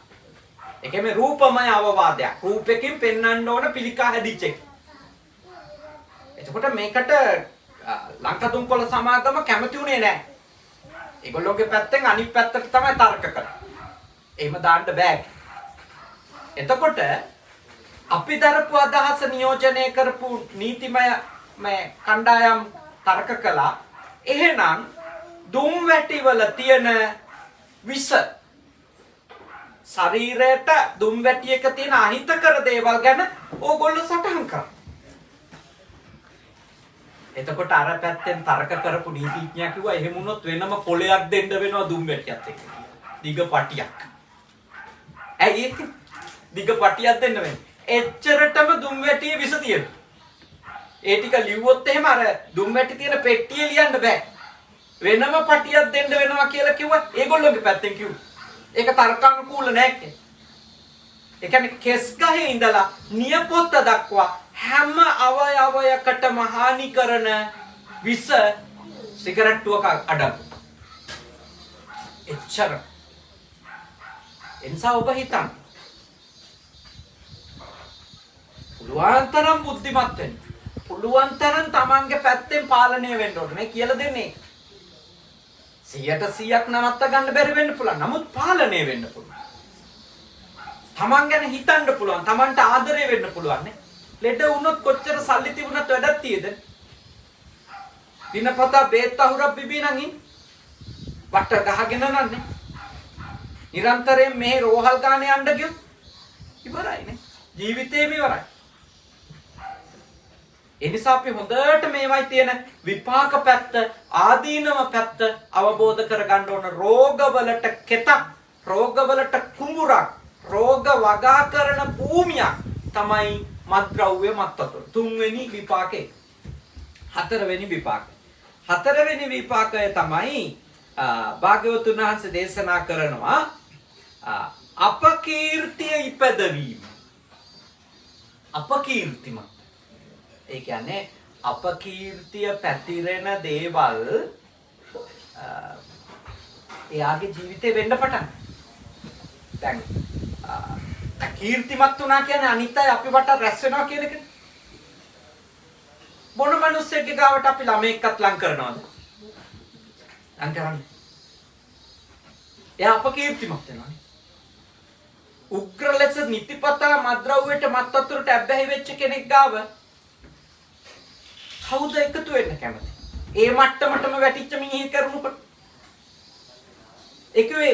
ඒකෙම රූපමය අවවාදයක්. රූපෙකින් පෙන්වන්න ඕන පිළිකා හැදිච්ච එක. එතකොට මේකට ලංකදුම්කොළ සමාගම කැමති උනේ නැහැ. ඒගොල්ලෝගේ පැත්තෙන් අනිත් පැත්තට තමයි තර්ක කරන්නේ. එහෙම දාන්න බෑ. එතකොට අපි දරපු අදහස නියෝජනය කරපු නීතිමය මේ කණ්ඩායම් තර්ක කළා. එහෙනම් දුම් වැටි වල තියෙන විස ශරීරයට දුම් වැටියක තියෙන අහිතකර දේවල් ගැන ඕගොල්ලෝ සටහන් කරා. එතකොට අර පැත්තෙන් තර්ක කරපු නීතිඥයා කිව්වා එහෙම වුණොත් වෙනම කොලයක් දෙන්න වෙනවා දුම් වැටියත් එක්ක. දිග පටියක්. ඇයි ඒක? දිග පටියක් දෙන්න වෙන්නේ. එච්චරටම දුම් වැටියේ විස තියෙනවා. ඒ ටික ලිව්වොත් එහෙම අර දුම් වැටි තියෙන පෙට්ටිය ලියන්න බෑ. වෙනම පටියක් දෙන්න වෙනවා කියලා කිව්වා. ඒගොල්ලෝගේ පැත්තෙන් කිව්වා. ඒක තර්කානුකූල නැහැ. ඒ කියන්නේ කෙස් ගහේ ඉඳලා නියපොත්ත දක්වා හැම අවයවයකටම හානි කරන විස සිගරට්ටුවක අඩංගු. එච්චර. එනිසා ඔබ හිතන්න. පුළුවන් තරම් බුද්ධිමත් වෙන්න. පුළුවන් තරම් තමන්ගේ පැත්තෙන් පාලනය වෙන්න ඕනේ. මේ කියලා දෙන්නේ 100%ක් නවත්ත ගන්න බැරි වෙන්න පුළුවන්. නමුත් පාලනය වෙන්න පුළුවන්. තමන් ගැන හිතන්න පුළුවන්. තමන්ට ආදරය වෙන්න පුළුවන් නේ. ලෙඩ වුණොත් කොච්චර සල්ලි තිබුණත් වැඩක් තියෙද? දිනපතා බේත් අහුරක් බිබී නම් වට ගහගෙන නන්නේ. නිරන්තරයෙන් මේ රෝහල් ගානේ යන්න ගියොත් ඉවරයි නේ. ජීවිතේම ඉවරයි. ඒ නිසා අපි හොඳට මේවයි තියෙන විපාක පැත්ත, ආදීනව පැත්ත අවබෝධ කරගන්න ඕන. රෝගවලට කෙතක්, රෝගවලට කුඹුරක්, රෝග වගා කරන භූමියක් තමයි මත්ද්‍රව්‍ය මත්වතුර. තුන්වෙනි විපාකේ. හතරවෙනි විපාකය. හතරවෙනි විපාකය තමයි භාග්‍යවතුන් වහන්සේ දේශනා කරනවා අපකීර්තිය ඉපදවීම. අපකීර්තිමත්. ඒ කියන්නේ අපකීර්තිය පැතිරෙන දේවල් එයාගේ ජීවිතේ වෙන්න පටන්. දැන් කීර්තිමත් වුණා කියන්නේ අනිත් අය අපි වට රැස් වෙනවා කියන එකනේ. මොන මිනිස්සෙක්ගේ ගාවට අපි ළමයෙක්වත් ලං කරනවද? ලං කරන්නේ. එයා අපකීර්තිමත් වෙනවානේ. උග්‍ර ලෙස නිතිපතා මත්ද්‍රව්‍යයට මත්වතුරට ඇබ්බැහි වෙච්ච කෙනෙක් ගාව කවුද එකතු වෙන්න කැමති? ඒ මට්ටමටම වැටිච්ච මිනිහෙක් කරුණුකොට. ඒකේ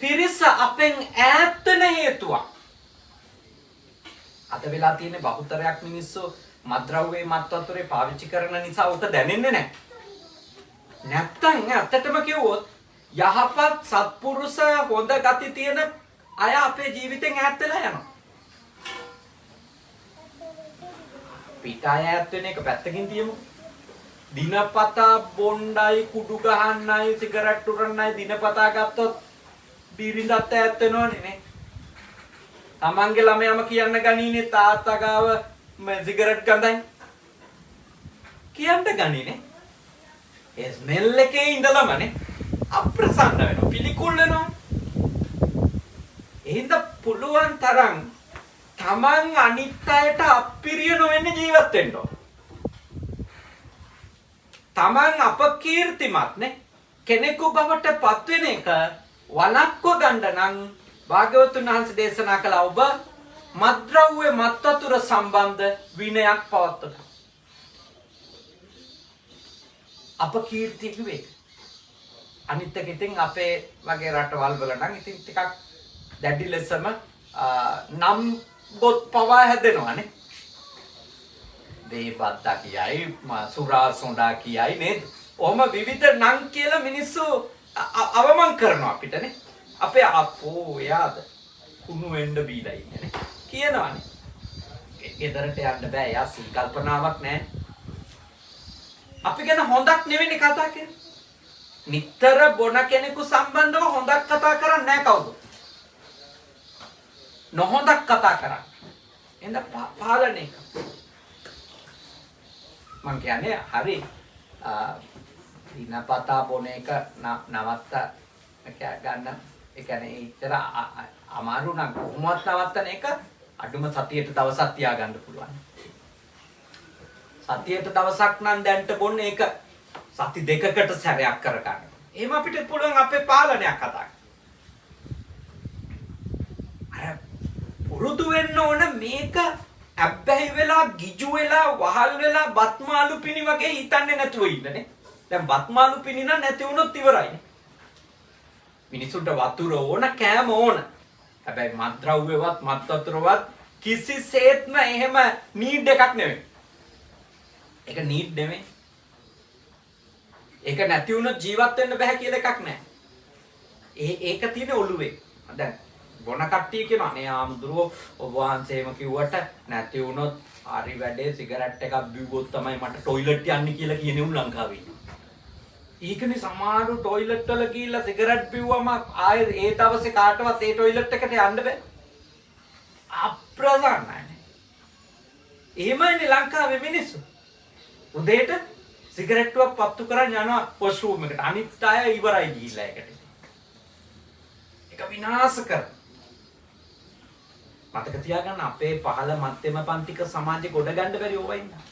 පිරිස අපෙන් ඈත් වෙන හේතුවක්. අද වෙලා තියෙන බහුතරයක් මිනිස්සු මත්ද්‍රව්‍යයේ මත්වතුරේ පාවිච්චි කරන නිසා උට දැනෙන්නේ නැහැ. නැත්තම් ඇත්තටම කිව්වොත් යහපත් සත්පුරුෂ හොඳ ගති තියෙන අය අපේ ජීවිතෙන් ඈත් වෙලා යනවා. පිට අය ඈත් වෙන එක පැත්තකින් තියමු. දිනපතා බොණ්ඩයි කුඩු ගහන්නයි සිගරට් උරන්නයි දිනපතා ගත්තොත් බීරිඳත් ඈත් වෙනවනේ නේ. තමන්ගේ ළමයාම කියන්න ගනීනේ තාත්තා ගාව සිගරට් ගඳයි. කියන්න ගනීනේ. ඒ ස්මෙල් එකේ ඉඳලමනේ අප්‍රසන්න වෙනවා. පිළිකුල් වෙනවා. එහෙනම් පුළුවන් තරම් තමන් අනිත් අයට අප්පිරිය නොවෙන්න ජීවත් වෙන්න ඕන. තමන් අපකීර්තිමත් නේ කෙනෙකු බවට පත් වෙන එක වළක්ව ගන්න නම් භාග්‍යවතුන් වහන්සේ දේශනා කළ ඔබ මත්ද්‍රව්‍ය මත්වතුර සම්බන්ධ විනයක් පවත්වන්න. අපකීර්තිය කිව්වේ. අනිත් එක ඉතින් අපේ වගේ රටවල් වල නම් ඉතින් ටිකක් දැඩි ලෙසම නම් බොත් පවා හැදෙනවානේ. දේපත්තා කියයි සුරා සොඬා කියයි නේද? ඔහම විවිධ නම් කියලා මිනිස්සු අවමන් කරනවා අපිටනේ. අපේ අපෝ එයාද කුණු වෙන්න බීලා ඉන්නේ කියනවානේ. ගෙදරට යන්න බෑ. එයා සී කල්පනාවක් නැහැ. අපි ගැන හොඳක් නෙවෙයි කතා කරන්නේ. නිතර බොන කෙනෙකු සම්බන්ධව හොඳක් කතා කරන්නේ නැහැ කවුද? නොහොඳක් කතා කරන්නේ. එහෙනම් පාලනය කරනවා. මං කියන්නේ හරි දිනපතා බොන එක නවත්ත ගන්න ඒ කියන්නේ ඊතර අමාරු නම් කොහොමවත් නවත්තන එක අඩුම සතියට දවසක් තියාගන්න පුළුවන්. සතියට දවසක් නම් දැන්ට බොන්නේ ඒක සති දෙකකට සැරයක් කර ගන්න. එහෙම අපිට පුළුවන් අපේ පාලනයක් කතා අර පුරුදු වෙන්න ඕන මේක අබ්බැහි වෙලා ගිජු වෙලා වහල් වෙලා බත්මාලු පිණි වගේ හිතන්නේ නැතුව ඉන්නනේ. දැන් බත්මාලු පිණි නැති වුණොත් ඉවරයිනේ. මිනිසුන්ට වතුර ඕන කෑම ඕන. හැබැයි මත්ද්‍රව්‍යවත් මත්වතුරවත් කිසිසේත්ම එහෙම නීඩ් එකක් නෙවෙයි. ඒක නීඩ් නෙවෙයි. ඒක නැති වුණොත් ජීවත් වෙන්න බෑ කියලා එකක් නැහැ. ඒක තියෙන ඔළුවේ. දැන් බොන කට්ටිය කියනවා නේ ආම්දුරෝ ඔබ වහන්සේම කිව්වට නැති වුණොත් හරි වැඩේ සිගරට් එකක් බිව්වොත් තමයි මට টয়ලට් යන්නේ කියලා කියන්නේ උන් ලංකාවේ. ඒකනේ සමහරු টয়ලට් වල ගිහිල්ලා සිගරට් බිව්වම ආයේ ඒ දවසේ කාටවත් ඒ টয়ලට් එකට යන්න බෑ. අප්‍රසන්නයි. එහෙමයි ලංකාවේ මිනිස්සු. උදේට සිගරට්ටුවක් පත්තු කරන් යනවා වොෂ්රූම් එකට. අනිත් අය ඉවරයි ගිහිල්ලා ඒකට. ඒක විනාශ කර. මතක තියාගන්න අපේ පහළ මධ්‍යම පන්තික සමාජේ ගොඩ ගන්න බැරි ඕවා ඉන්නවා.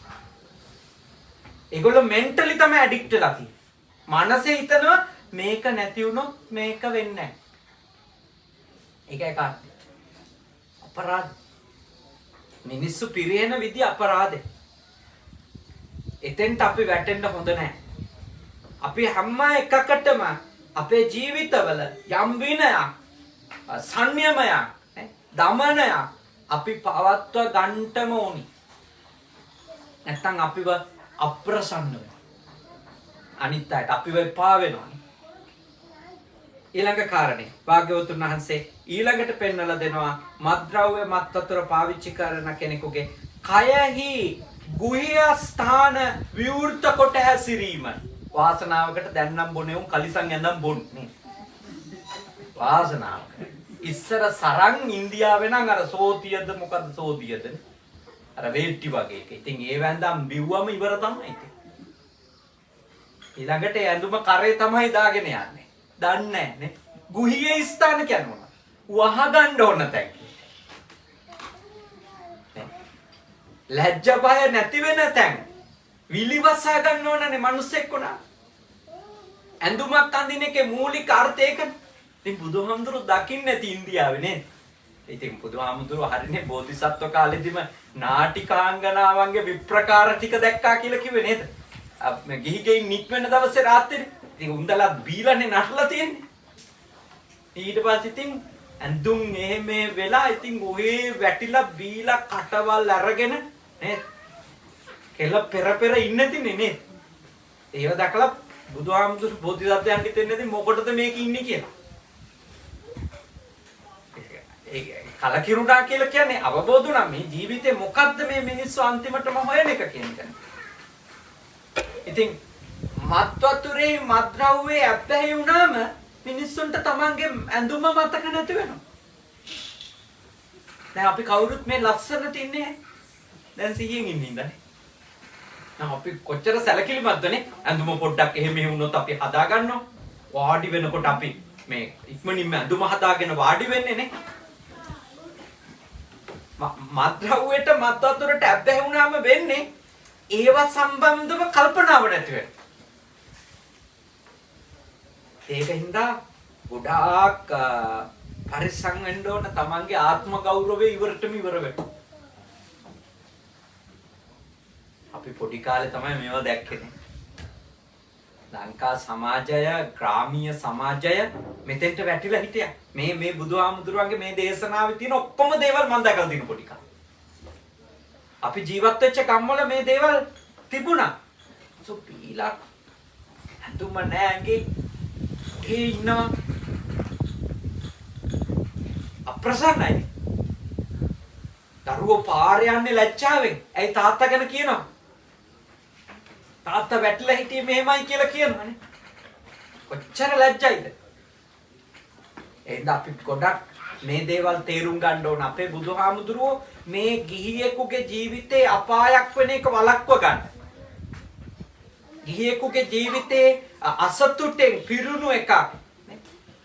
ඒගොල්ලෝ මෙන්ටලි තමයි ඇඩික්ට් වෙලා තියෙන්නේ. මනසේ හිතනවා මේක නැති වුණොත් මේක වෙන්නේ නැහැ. ඒකයි කාර්යය. අපරාධ. මිනිස්සු පිරිහෙන විදිය අපරාධේ. එතෙන්ට අපි වැටෙන්න හොඳ නැහැ. අපි හැම එකකටම අපේ ජීවිතවල යම් විනයක්, සංයමයක්, දමනයක් අපි පවත්ව ගන්නටම ඕනි. නැත්තම් අපිව අප්‍රසන්න වෙනවා. අනිත් අයට අපිව එපා වෙනවා. ඊළඟ කාරණේ භාග්‍යවතුන් වහන්සේ ඊළඟට පෙන්වලා දෙනවා මත්ද්‍රව්‍ය මත්වතුර පාවිච්චි කරන කෙනෙකුගේ කයෙහි ගුහ්‍ය ස්ථාන විවෘත කොට හැසිරීම. වාසනාවකට දැන් නම් බොනේ උන් කලිසම් ඇඳන් බොන්නේ. වාසනාවකට. ඉස්සර සරන් ඉන්දියාවේ නම් අර සෝතියද මොකද්ද සෝතියද? අර වේට්ටි වගේ එක. ඉතින් ඒ වැඳන් බිව්වම ඉවර තමයි ඉතින්. ඊළඟට ඇඳුම කරේ තමයි දාගෙන යන්නේ. දන්නේ නැහැ නේ. ගුහ්‍ය ස්ථාන කියනවා. වහ ගන්න ඕන තැන්. ලැජ්ජ බය නැති වෙන තැන්. විලිවසා ගන්න ඕනනේ මිනිස්සෙක් උනා. ඇඳුමක් අඳින එකේ මූලික අර්ථය ඒකනේ. ඉතින් බුදුහාමුදුරු දකින්නේ නැති ඉන්දියාවේ නේද? ඉතින් බුදුහාමුදුරු හරිනේ බෝධිසත්ව කාලෙදිම නාටිකාංගනාවන්ගේ විප්‍රකාර ටික දැක්කා කියලා කිව්වේ නේද? මේ ගිහි ගෙයින් නික්මෙන දවසේ රාත්‍රියේ ඉතින් උන්දලා බීලානේ නටලා තියෙන්නේ. ඊට පස්සේ ඉතින් ඇඳුම් එහෙම වෙලා ඉතින් ඔහේ වැටිලා බීලා කටවල් අරගෙන නේද? කෙල පෙර ඉන්න තින්නේ නේද? ඒව දැකලා බුදුහාමුදුරු බෝධිසත්වයන් හිතෙන්නේ මොකටද මේක ඉන්නේ කියලා. ඒ කලකිරුණා කියලා කියන්නේ අවබෝධ වුණා මේ ජීවිතේ මොකද්ද මේ මිනිස්සු අන්තිමටම හොයන එක කියන එක. ඉතින් මත්වතුරේ මත්ද්‍රව්‍යයේ අබ්බැහි වුණාම මිනිස්සුන්ට තමන්ගේ ඇඳුම මතක නැති වෙනවා. දැන් අපි කවුරුත් මේ ලස්සනට ඉන්නේ දැන් සිහියෙන් ඉන්නේ ඉඳන්නේ. නම් අපි කොච්චර සැලකිලිමත්දනේ ඇඳුම පොඩ්ඩක් එහෙම වුණොත් අපි හදා ගන්නවා. වාඩි වෙනකොට අපි මේ ඉක්මනින්ම ඇඳුම හදාගෙන වාඩි වෙන්නේ නේ. මත්ද්‍රව්‍යයට මත්වතුරට අබ්බැහි වුණාම වෙන්නේ ඒව සම්බන්ධව කල්පනාව නැති වෙනවා. ඒක හින්දා ගොඩාක් පරිස්සම් වෙන්න ඕන තමන්ගේ ආත්ම ගෞරවය ඉවරටම ඉවර වෙන්න. අපි පොඩි කාලේ තමයි මේවා දැක්කේ. ලංකා සමාජය, ග්‍රාමීය සමාජය මෙතෙන්ට වැටිලා හිටියා. මේ බුදුහාමුදුරුවන්ගේ මේ දේශනාවේ තියෙන ඔක්කොම දේවල් මම දැකලා දිනු පොඩි කාලේ. අපි ජීවත් වෙච්ච ගම්වල මේ දේවල් තිබුණා. පීලා හඳුම නෑගේ ඒ ඉන්නවා අප්‍රසන්නයි. දරුවෝ පාර යන්නේ ලැජ්ජාවෙන්. ඇයි තාත්තා ගැන කියනවා? තාත්තා වැටලා හිටියේ මෙහෙමයි කියලා කියනවානේ. කොච්චර ලැජ්ජයිද? එහෙනම් අපි ගොඩක් මේ දේවල් තේරුම් ගන්න ඕන. අපේ බුදුහාමුදුරුවෝ මේ ගිහියෙකුගේ ජීවිතේ අපායක් වෙන එක වළක්ව ගන්න. ගිහියෙකුගේ ජීවිතේ අසතුටෙන් පිරුණු එකක්,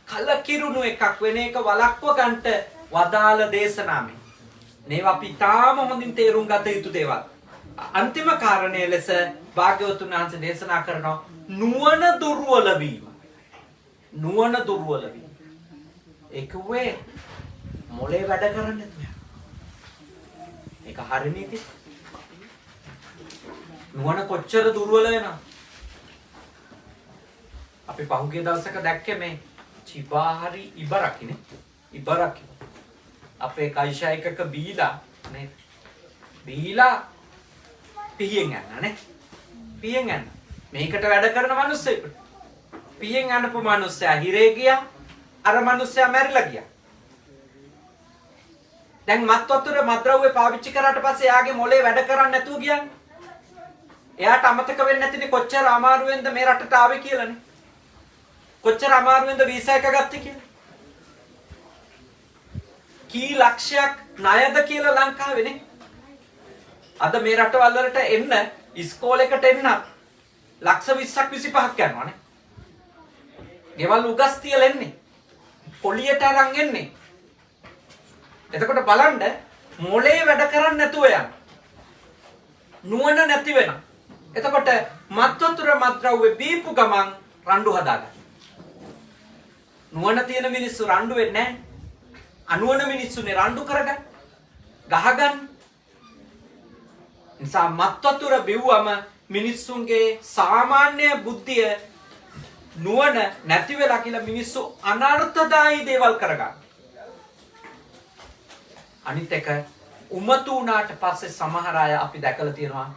කලකිරුණු එකක් වෙන එක වළක්ව ගන්නට වදාළ දේශනාමයි. මේවා අපි තාම හොඳින් තේරුම් ගත යුතු දේවල්. අන්තිම කාරණය ලෙස භාග්‍යවතුන් වහන්සේ දේශනා කරනවා නුවණ දුර්වල වීම. නුවණ දුර්වල වීම. ඒකවේ මොලේ වැඩ කරන්නේ නැහැ. ඒක හරි නේද? නුවණ කොච්චර දුර්වල වෙනවද? අපි පහුගිය දවසක දැක්කේ මේ චිබාහරි ඉබරකිනේ. ඉබරකි. අපේ කයිෂා එකක බීලා නේ. බීලා පිහියෙන් යනවා නේ. පිහියෙන් යන. මේකට වැඩ කරන මිනිස්සෙකුට. පිහියෙන් යනපු මිනිස්සයා හිරේ ගියා. අර මිනිස්සයා මැරිලා ගියා. දැන් මත් වතුර මත්ද්‍රව්‍ය පාවිච්චි කරාට පස්සේ එයාගේ මොලේ වැඩ කරන්නේ නැතුව ගියානේ. එයාට අමතක වෙන්නේ නැතිනේ කොච්චර අමාරුවෙන්ද මේ රටට ආවේ කියලානේ. කොච්චර අමාරුවෙන්ද වීසා එක ගත්තේ කියලා. කී ලක්ෂයක් ණයද කියලා ලංකාවේනේ. අද මේ රටවල් වලට එන්න ඉස්කෝලේකට එන්න ලක්ෂ 20ක් 25ක් යනවානේ. ගෙවල් උගස් තියලා එන්නේ. පොලියට අරන් එන්නේ. එතකොට බලන්න මොලේ වැඩ කරන්නේ නැතුව යන. නුවණ නැති වෙන. එතකොට මත්වතුර මත්ද්‍රව්‍ය බීපු ගමන් රණ්ඩු හදාගන්න. නුවණ තියෙන මිනිස්සු රණ්ඩු වෙන්නේ නැහැ. අනුවණ මිනිස්සුනේ රණ්ඩු කරගන්න. ගහගන්න. නිසා මත්වතුර බිව්වම මිනිස්සුන්ගේ සාමාන්‍ය බුද්ධිය නුවණ නැති වෙලා කියලා මිනිස්සු අනර්ථදායී දේවල් කරගන්න. අනිත් එක උමතු වුණාට පස්සේ සමහර අය අපි දැකලා තියෙනවා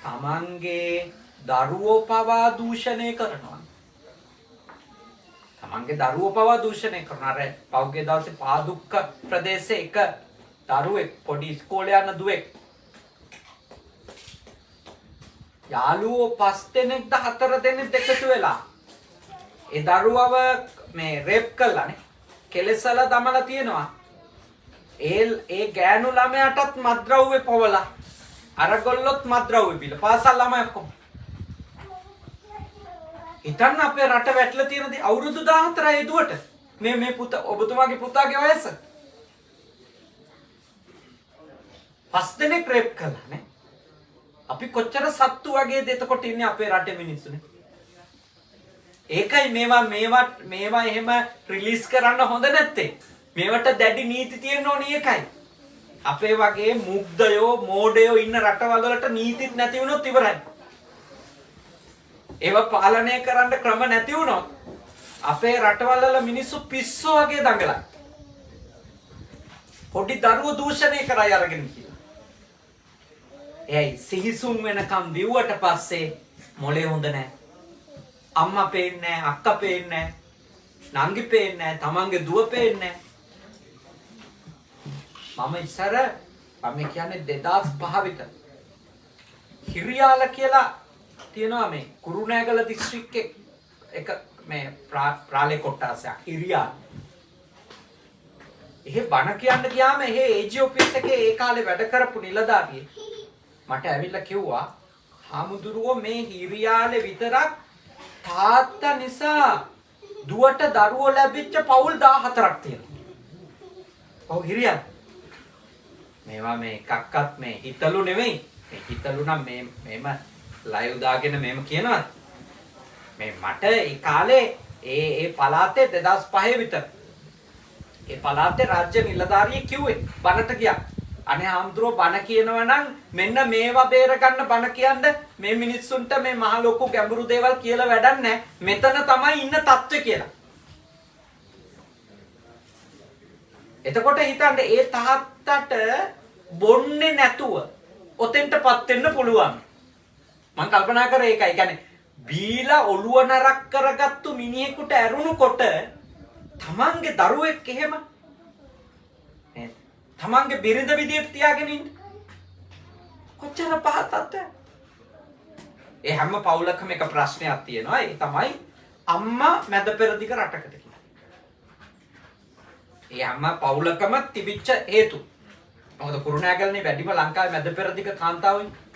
තමන්ගේ දරුවෝ පවා දූෂණය කරනවා. තමන්ගේ දරුවෝ පවා දූෂණය කරනවා. අර පෞගේ දවසේ පාදුක්ක ප්‍රදේශයේ එක දරුවෙක් පොඩි ඉස්කෝලේ යන දුවෙක් යාළුවෝ 5 දෙනෙක්ද 4 දෙනෙක් එකතු වෙලා ඒ දරුවව මේ රේප් කළානේ. කෙලසලා දමලා තියෙනවා. ඒ ගෑනු ළමයාටත් මත්ද්‍රව්‍ය පොවලා අර ගොල්ලොත් මත්ද්‍රව්‍ය බිල පාසල් ළමයි ඔක්කොම. හිතන්න අපේ රට වැටලා තියෙන දේ අවුරුදු 14යි දුවට මේ පුතා ඔබතුමාගේ පුතාගේ වයස 5 දෙනෙක් රේප් කළානේ. අපි කොච්චර සත්තු වගේද එතකොට ඉන්නේ අපේ රටේ මිනිස්සුනේ. ඒකයි මේවා එහෙම රිලීස් කරන්න හොඳ නැත්තේ. මේවට දැඩි නීති තියෙන්න ඕනේ ඒකයි. අපේ වගේ මුග්ධයෝ මෝඩයෝ ඉන්න රටවල් වලට නීතිත් නැති වුණොත් ඉවරයි. ඒව පාලනය කරන්න ක්‍රම නැති වුණොත් අපේ රටවල් වල මිනිස්සු පිස්සෝ වගේ දඟලයි. පොඩි දරුවෝ දූෂණය කරයි අරගෙන කියලා. එයි සිහිසුන් වෙනකම් දිව්වට පස්සේ මොලේ හොඳ නැහැ. අම්මා පේන්නේ නැහැ, අක්කා පේන්නේ නැහැ, නංගි පේන්නේ නැහැ, තමන්ගේ දුව පේන්නේ නැහැ. මම ඉස්සර මම කියන්නේ 2005 විතර හිරියාල කියලා තියෙනවා මේ කුරුණෑගල දිස්ත්‍රික්කේ එක මේ ප්‍රාලේ කොට්ටාසයක් හිරියාල. එහෙ බණ කියන්න ගියාම එහෙ ඒජි ඔෆිස් එකේ ඒ කාලේ වැඩ කරපු නිලධාරියෙක් මට ඇවිල්ලා කිව්වා "හාමුදුරුවෝ මේ හිරියාලේ විතරක් තාත්තා නිසා දුවට දරුවෝ ලැබිච්ච පවුල් 14ක් තියෙනවා." ඔව් හිරියාල. මේවා මේ එකක්වත් මේ හිතලු නෙමෙයි. මේ හිතලු නම් මේම ලයිව් දාගෙන මේම කියනවා. මේ මට ඒ කාලේ ඒ පළාතේ 2005 විතර ඒ පළාතේ රාජ්‍ය නිලධාරියෙක් කිව්වේ බණට ගියා. අනේ හාමුදුරුවෝ බණ කියනවා නම් මෙන්න මේවා බේර ගන්න බණ කියන්න මේ මිනිස්සුන්ට මේ මහ ලොකු ගැඹුරු දේවල් කියලා වැඩක් නැහැ. මෙතන තමයි ඉන්න තත්ත්වය කියලා. එතකොට හිතන්න ඒ තාත්තට බොන්නේ නැතුව ඔතෙන්ටපත් වෙන්න පුළුවන්. මම කල්පනා කරේ ඒකයි. කියන්නේ බීලා ඔළුව නරක් කරගත්තු මිනිහෙකුට ඇරුණුකොට තමන්ගේ දරුවෙක් එහෙම නේද? තමන්ගේ බිරිඳ විදියට තියාගෙන ඉන්න කොච්චර පහතක්ද? ඒ හැම පවුලකම එක ප්‍රශ්නයක් තියෙනවා. ඒ තමයි අම්මා මැද පෙරදිග රටකට කියලා. ඒ හැම පවුලකම තිබිච්ච හේතු. මොකද කුරුණෑගලනේ වැඩිම ලංකාවේ මැද පෙරදිග කාන්තාවෝ ඉන්නේ.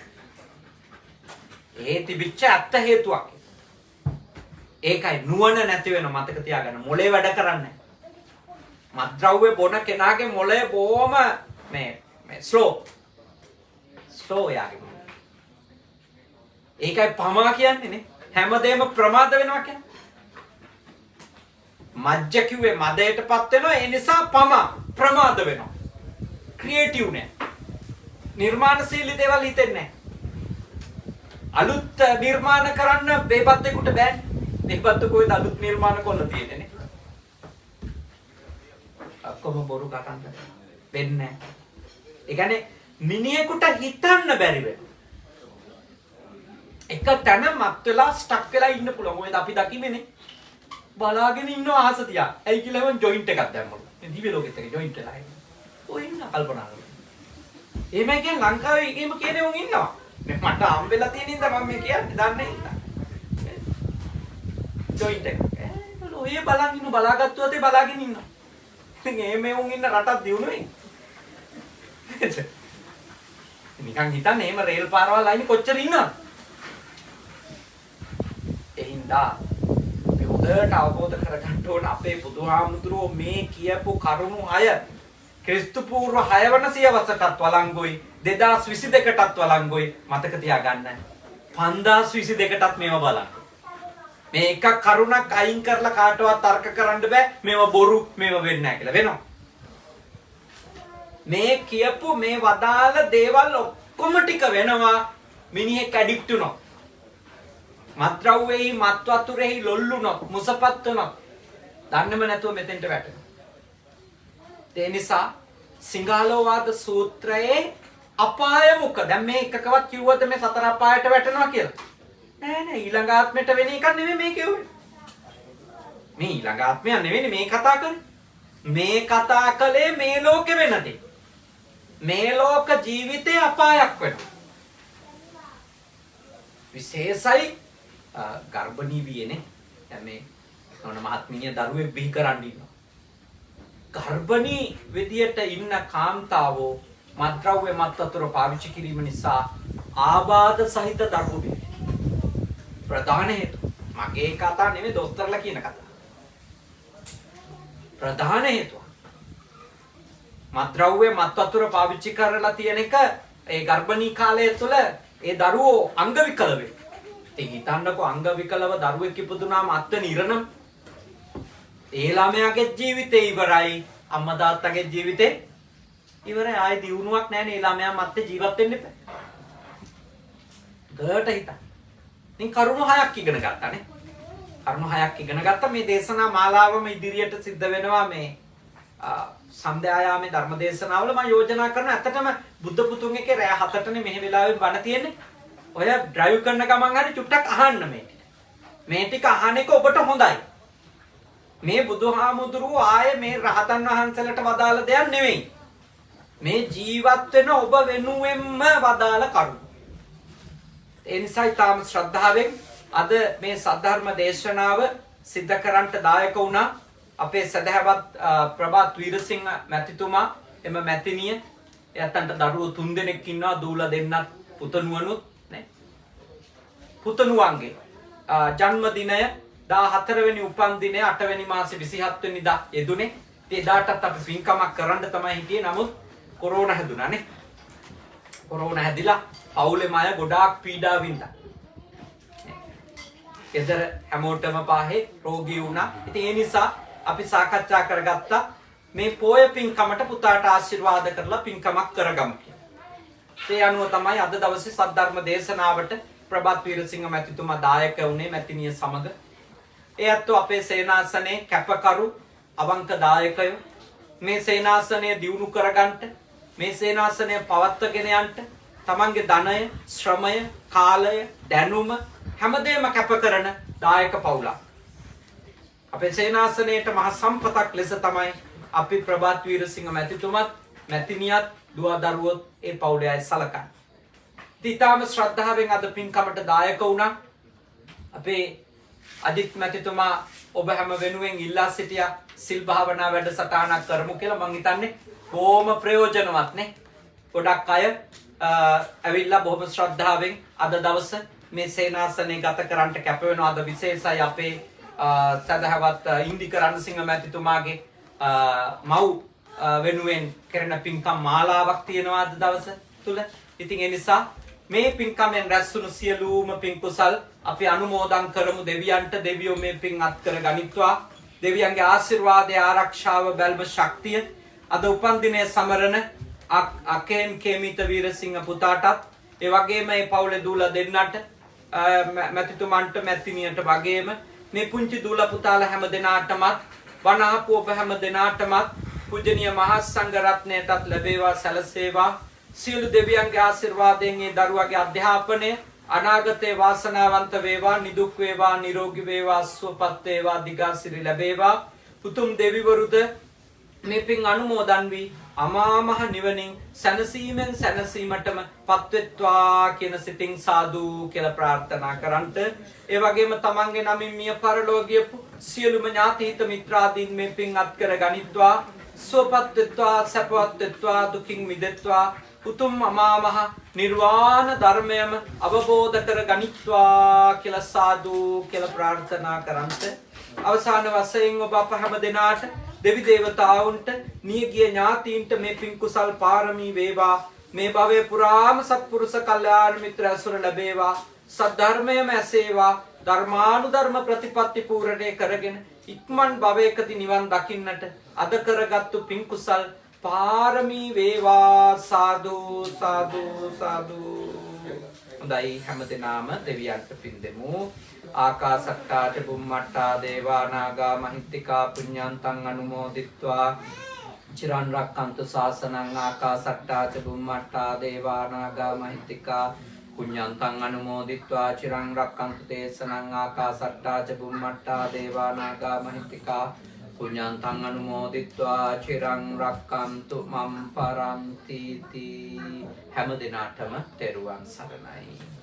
ඒ තිබිච්ච ඇත්ත හේතුවක්. ඒකයි නුවණ නැති වෙන මතක තියාගන්න. මොලේ වැඩ කරන්නේ නැහැ. මත්ද්‍රව්‍ය බොන කෙනාගේ මොලේ බොහොම මේ ස්ලෝ යාගේ. ඒකයි පමා කියන්නේ නේ. හැමදේම ප්‍රමාද වෙනවා කියන්නේ. මජ්ජ කිව්වේ මදයටපත් වෙනවා. ඒ නිසා පමා ප්‍රමාද වෙනවා. ක්‍රියේටිව් නෑ. නිර්මාණශීලී දේවල් හිතෙන්නේ නැහැ. අලුත් නිර්මාණ කරන්න බේබද්දෙකුට බෑනේ. බේබද්ද කොයිද අලුත් නිර්මාණ කරන්න තියෙන්නේ නේ. අක්කම බොරු කතාන්තර වෙන්නේ නැහැ. ඒ කියන්නේ මිනිහෙකුට හිතන්න බැරි වෙන. එක තැන මත් වෙලා ස්ටක් වෙලා ඉන්න පුළුවන්. මොකද අපි දකින්නේනේ. බලාගෙන ඉන්නවා ආස තියා. ඇයි කියලා මම ජොයින්ට් එකක් දැම්මලු. මේ දිව්‍ය ලෝකෙත් එක ජොයින්ට් වෙලා ඉන්න. ඔය ඉන්න කල්පනා කරලා. එහෙමයි කියන්නේ ලංකාවේ එහෙම කියන උන් ඉන්නවා. මට හම්බෙලා තියෙන ඉඳ මම මේ කියන්නේ දන්නේ නැහැ. ජොයින්ට් එක. ඔය බලන් ඉන්න බලාගත්තුවත් ඒ බලාගෙන ඉන්නවා. ඉතින් මේ උන් ඉන්න රටක් දිනුනේ. නිකන් හිතන්නේ එහෙම රේල් පාරවල් අයිනේ කොච්චර ඉන්නවද? එහින්දා අපි හොඳට අවබෝධ කරගන්න ඕන අපේ බුදුහාමුදුරුවෝ මේ කියපු කරුණු 6 ක්‍රිස්තු පූර්ව 6 වන සියවසටත් වළංගුයි 2022ටත් වළංගුයි මතක තියාගන්න 5022ටත් මේව බලන්න මේ එක කරුණක් අයින් කරලා කාටවත් තර්ක කරන්න බෑ මේව බොරු මේව වෙන්නේ නැහැ කියලා වෙනවා මේ කියපු මේ වදාළ දේවල් ඔක්කොම ටික වෙනවා මිනිහෙක් ඇඩික්ට් වුණොත් මත්ද්‍රව්‍යෙහි මත් වතුරෙහි ලොල්ලුනොත් මුසපත් වුණොත් දන්නේම නැතුව මෙතෙන්ට වැටෙනවා ඒ නිසා සිංහලෝවාද සූත්‍රයේ අපාය මුඛ දැන් මේ එකකවත් කිව්වද මේ සතර අපායට වැටෙනවා කියලා නෑ ඊළඟ ආත්මෙට වෙන එකක් නෙමෙයි මේ කියුවේ මේ ඊළඟ ආත්මය නෙවෙයි මේ කතා කරන්නේ මේ කතා කළේ මේ ලෝකෙ වෙන දේ මේ ලෝක ජීවිතේ අපායක් වෙනවා විශේෂයි ගර්භණී වියනේ දැන් මේ මොන මහත්මිය දරුවෙක් බිහි කරන්න ඉන්නවා ගර්භණී විදියට ඉන්න කාන්තාවෝ මත්ද්‍රව්‍ය මත් වතුර පාවිච්චි කිරීම නිසා ආබාධ සහිත දරුවෝ බිහි ප්‍රධාන හේතුව මගේ කතා නෙමෙයි දොස්තරලා කියන කතාව ප්‍රධාන හේතුව මත්ද්‍රව්‍ය මත් වතුර පාවිච්චි කරලා තියෙන එක ඒ ගර්භණී කාලය තුළ ඒ දරුවෝ අංග විකල වෙයි. ඉතින් හිතන්නකෝ අංග විකලව දරුවෙක් ඉපදුනාම අත්වෙන ඉරණම. ඒ ළමයාගේ ජීවිතේ ඉවරයි. අම්මා තාත්තගේ ජීවිතේ ඉවරයි. ආයි දියුණුවක් නැහැ නේ. ළමයා මත්තේ ජීවත් වෙන්න එපා. ගොඩට හිතන්න. ඉතින් කරුණු 6ක් ඉගෙන ගත්තානේ. කරුණු 6ක් ඉගෙන ගත්තා මේ දේශනා මාලාවම ඉදිරියට සිද්ධ වෙනවා මේ සන්ධ්‍යායාමේ ධර්ම දේශනාවල මම යෝජනා කරන ඇත්තටම බුද්ධ පුතුන් එකේ රෑ 7ටනේ මෙහි වෙලාවෙන් බණ තියෙන්නේ. ඔය ඩ්‍රයිව් කරන ගමන් හරි චුට්ටක් අහන්න මේ ටික. මේ ටික අහන එක ඔබට හොඳයි. මේ බුදුහාමුදුරුවෝ ආයේ මේ රහතන් වහන්සේලාට වදාළ දෙයක් නෙවෙයි. මේ ජීවත් වෙන ඔබ වෙනුවෙන්ම වදාළ කරුණු. ඒ නිසා ඊටාම ශ්‍රද්ධාවෙන් අද මේ සද්ධර්ම දේශනාව සිද්ධ කරන්නට දායක වුණා. අපේ සදහවත් ප්‍රභාත් වීරසිංහ මැතිතුමා එම මැතිනිය එයන්ට දරුවෝ 3 දෙනෙක් ඉන්නවා දූලා දෙන්නත් පුතණුවනුත් නේ පුතණුවන්ගේ ජන්මදිනය 14 වෙනි උපන් දිනය 8 වෙනි මාසේ 27 වෙනිදා යෙදුනේ ඒ දාටත් අපි පින්කමක් කරන්න තමයි හිටියේ නමුත් කොරෝනා හැදුනා නේ කොරෝනා හැදිලා පවුලේ මාය ගොඩාක් පීඩා වින්දා ගෙදර හැමෝටම පාහේ රෝගී වුණා. ඉතින් ඒ නිසා අපි සාකච්ඡා කරගත්තා මේ පොය පින්කමට පුතාට ආශිර්වාද කරලා පින්කමක් කරගමු කියලා. ඒ අනුව තමයි අද දවසේ සද්ධර්ම දේශනාවට ප්‍රභාත් වීරසිංහ මැතිතුමා දායක වුණේ මැතිනිය සමග. ඒ අත්ව අපේ සේනාසනයේ කැපකරු අවංක දායකයෝ මේ සේනාසනය දියුණු කරගන්න මේ සේනාසනය පවත්වාගෙන යන්න තමන්ගේ ධනය, ශ්‍රමය, කාලය, දැනුම හැමදේම කැප කරන දායක පවුලක්. අපේ සේනාසනයේට මහ සම්පතක් ලෙස තමයි අපි ප්‍රභාත් වීරසිංහ මැතිතුමත් මැතිනියත් දුව දරුවොත් ඒ පවුලේ අය සලකන්නේ. ඊටාම ශ්‍රද්ධාවෙන් අද පින්කමට දායක වුණා. අපේ අදිත් මැතිතුමා ඔබ හැම වෙනුවෙන් ඉල්ලා සිටියා සිල් භාවනා වැඩසටහනක් කරමු කියලා. මං හිතන්නේ බොහොම ප්‍රයෝජනවත් නේ. ගොඩක් අය ඇවිල්ලා බොහොම ශ්‍රද්ධාවෙන් අද දවස මේ සේනාසනේ ගත කරන්නට කැප වෙනවා. අද විශේෂයි අපේ සදහවත් ඉන්දික රණසිංහ මැතිතුමාගේ මව් වෙනුවෙන් කරන පින්කම් මාලාවක් තියෙනවා අද දවස තුල. ඉතින් ඒ නිසා මේ පින්කමෙන් රැස්වුණු සියලුම පින් කුසල් අපි අනුමෝදන් කරමු දෙවියන්ට. දෙවියෝ මේ පින් අත් කර ගනිත්වා. දෙවියන්ගේ ආශිර්වාදය, ආරක්ෂාව, බැල්ම, ශක්තිය අද උපන් දිනයේ සමරන අකේන් කේමිත වීරසිංහ පුතාටත් ඒ වගේම මේ පවුලේ දූලා දෙන්නට මැතිතුමන්ට මැතිනියට වගේම මේ පුංචි දූලා පුතාලා හැම දෙනාටමත් වනාපු ඔබ හැම දෙනාටමත් පූජනීය මහා සංඝ රත්නයටත් ලැබේවා සැලසේවා. සියලු දෙවියන්ගේ ආශිර්වාදයෙන් මේ දරුවාගේ අධ්‍යාපනය අනාගතේ වාසනාවන්ත වේවා, නිදුක් වේවා, නිරෝගී වේවා, සුවපත් වේවා, දිගාසිරි ලැබේවා. උතුම් දෙවිවරුද මේ පින් අනුමෝදන් වී අමා මහ නිවනින් සැනසීමෙන් සැනසීමටම පත්වෙත්වා කියන සිතින් සාදු කියලා ප්‍රාර්ථනා කරන්ට. ඒ වගේම තමන්ගේ නමින් මිය පරලෝ ගියපු සියලුම ඥාති හිත මිත්‍රාදීන් මේ පින් අත් කර ගනිත්වා. සුවපත් වෙත්වා, සැපවත් වෙත්වා, දුකින් මිදෙත්වා. උතුම් අමා මහ නිර්වාණ ධර්මයම අවබෝධ කර ගනිත්වා කියලා සාදු කියලා ප්‍රාර්ථනා කරන්ට. අවසාන වශයෙන් ඔබ අප හැම දෙනාට දෙවි දේවතාවුන්ට නියගිය ඥාතීන්ට මේ පින් කුසල් පාරමී වේවා. මේ භවයේ පුරාම සත්පුරුෂ කල්යාණ මිත්‍ර ඇසුර ලැබේවා. සද්ධර්මයම ඇසේවා. ධර්මානුධර්ම ප්‍රතිපත්ති පූර්ණේ කරගෙන ඉක්මන් භවයකදී නිවන් දකින්නට අද කරගත්තු පින් කුසල් පාරමී වේවා. සාදු සාදු සාදු. හොඳයි හැමදෙනාම දෙවියන්ට පින් දෙමු. ආකාසට්ටා ච බුම්මට්ටා දේවා නාග මහිත්‍තිකා පුඤ්ඤන්තං අනුමෝදිත්වා චිරන් රක්ඛන්තු ශාසනං. ආකාසට්ටා ච බුම්මට්ටා දේවා නාග මහිත්‍තිකා පුඤ්ඤන්තං අනුමෝදිත්වා චිරන් රක්ඛන්තු දේශනං. ආකාසට්ටා ච බුම්මට්ටා දේවා නාග මහිත්‍තිකා පුඤ්ඤන්තං අනුමෝදිත්වා චිරන් රක්ඛන්තු මම් පරන්ති. හැම දිනාටම තෙරුවන් සරණයි.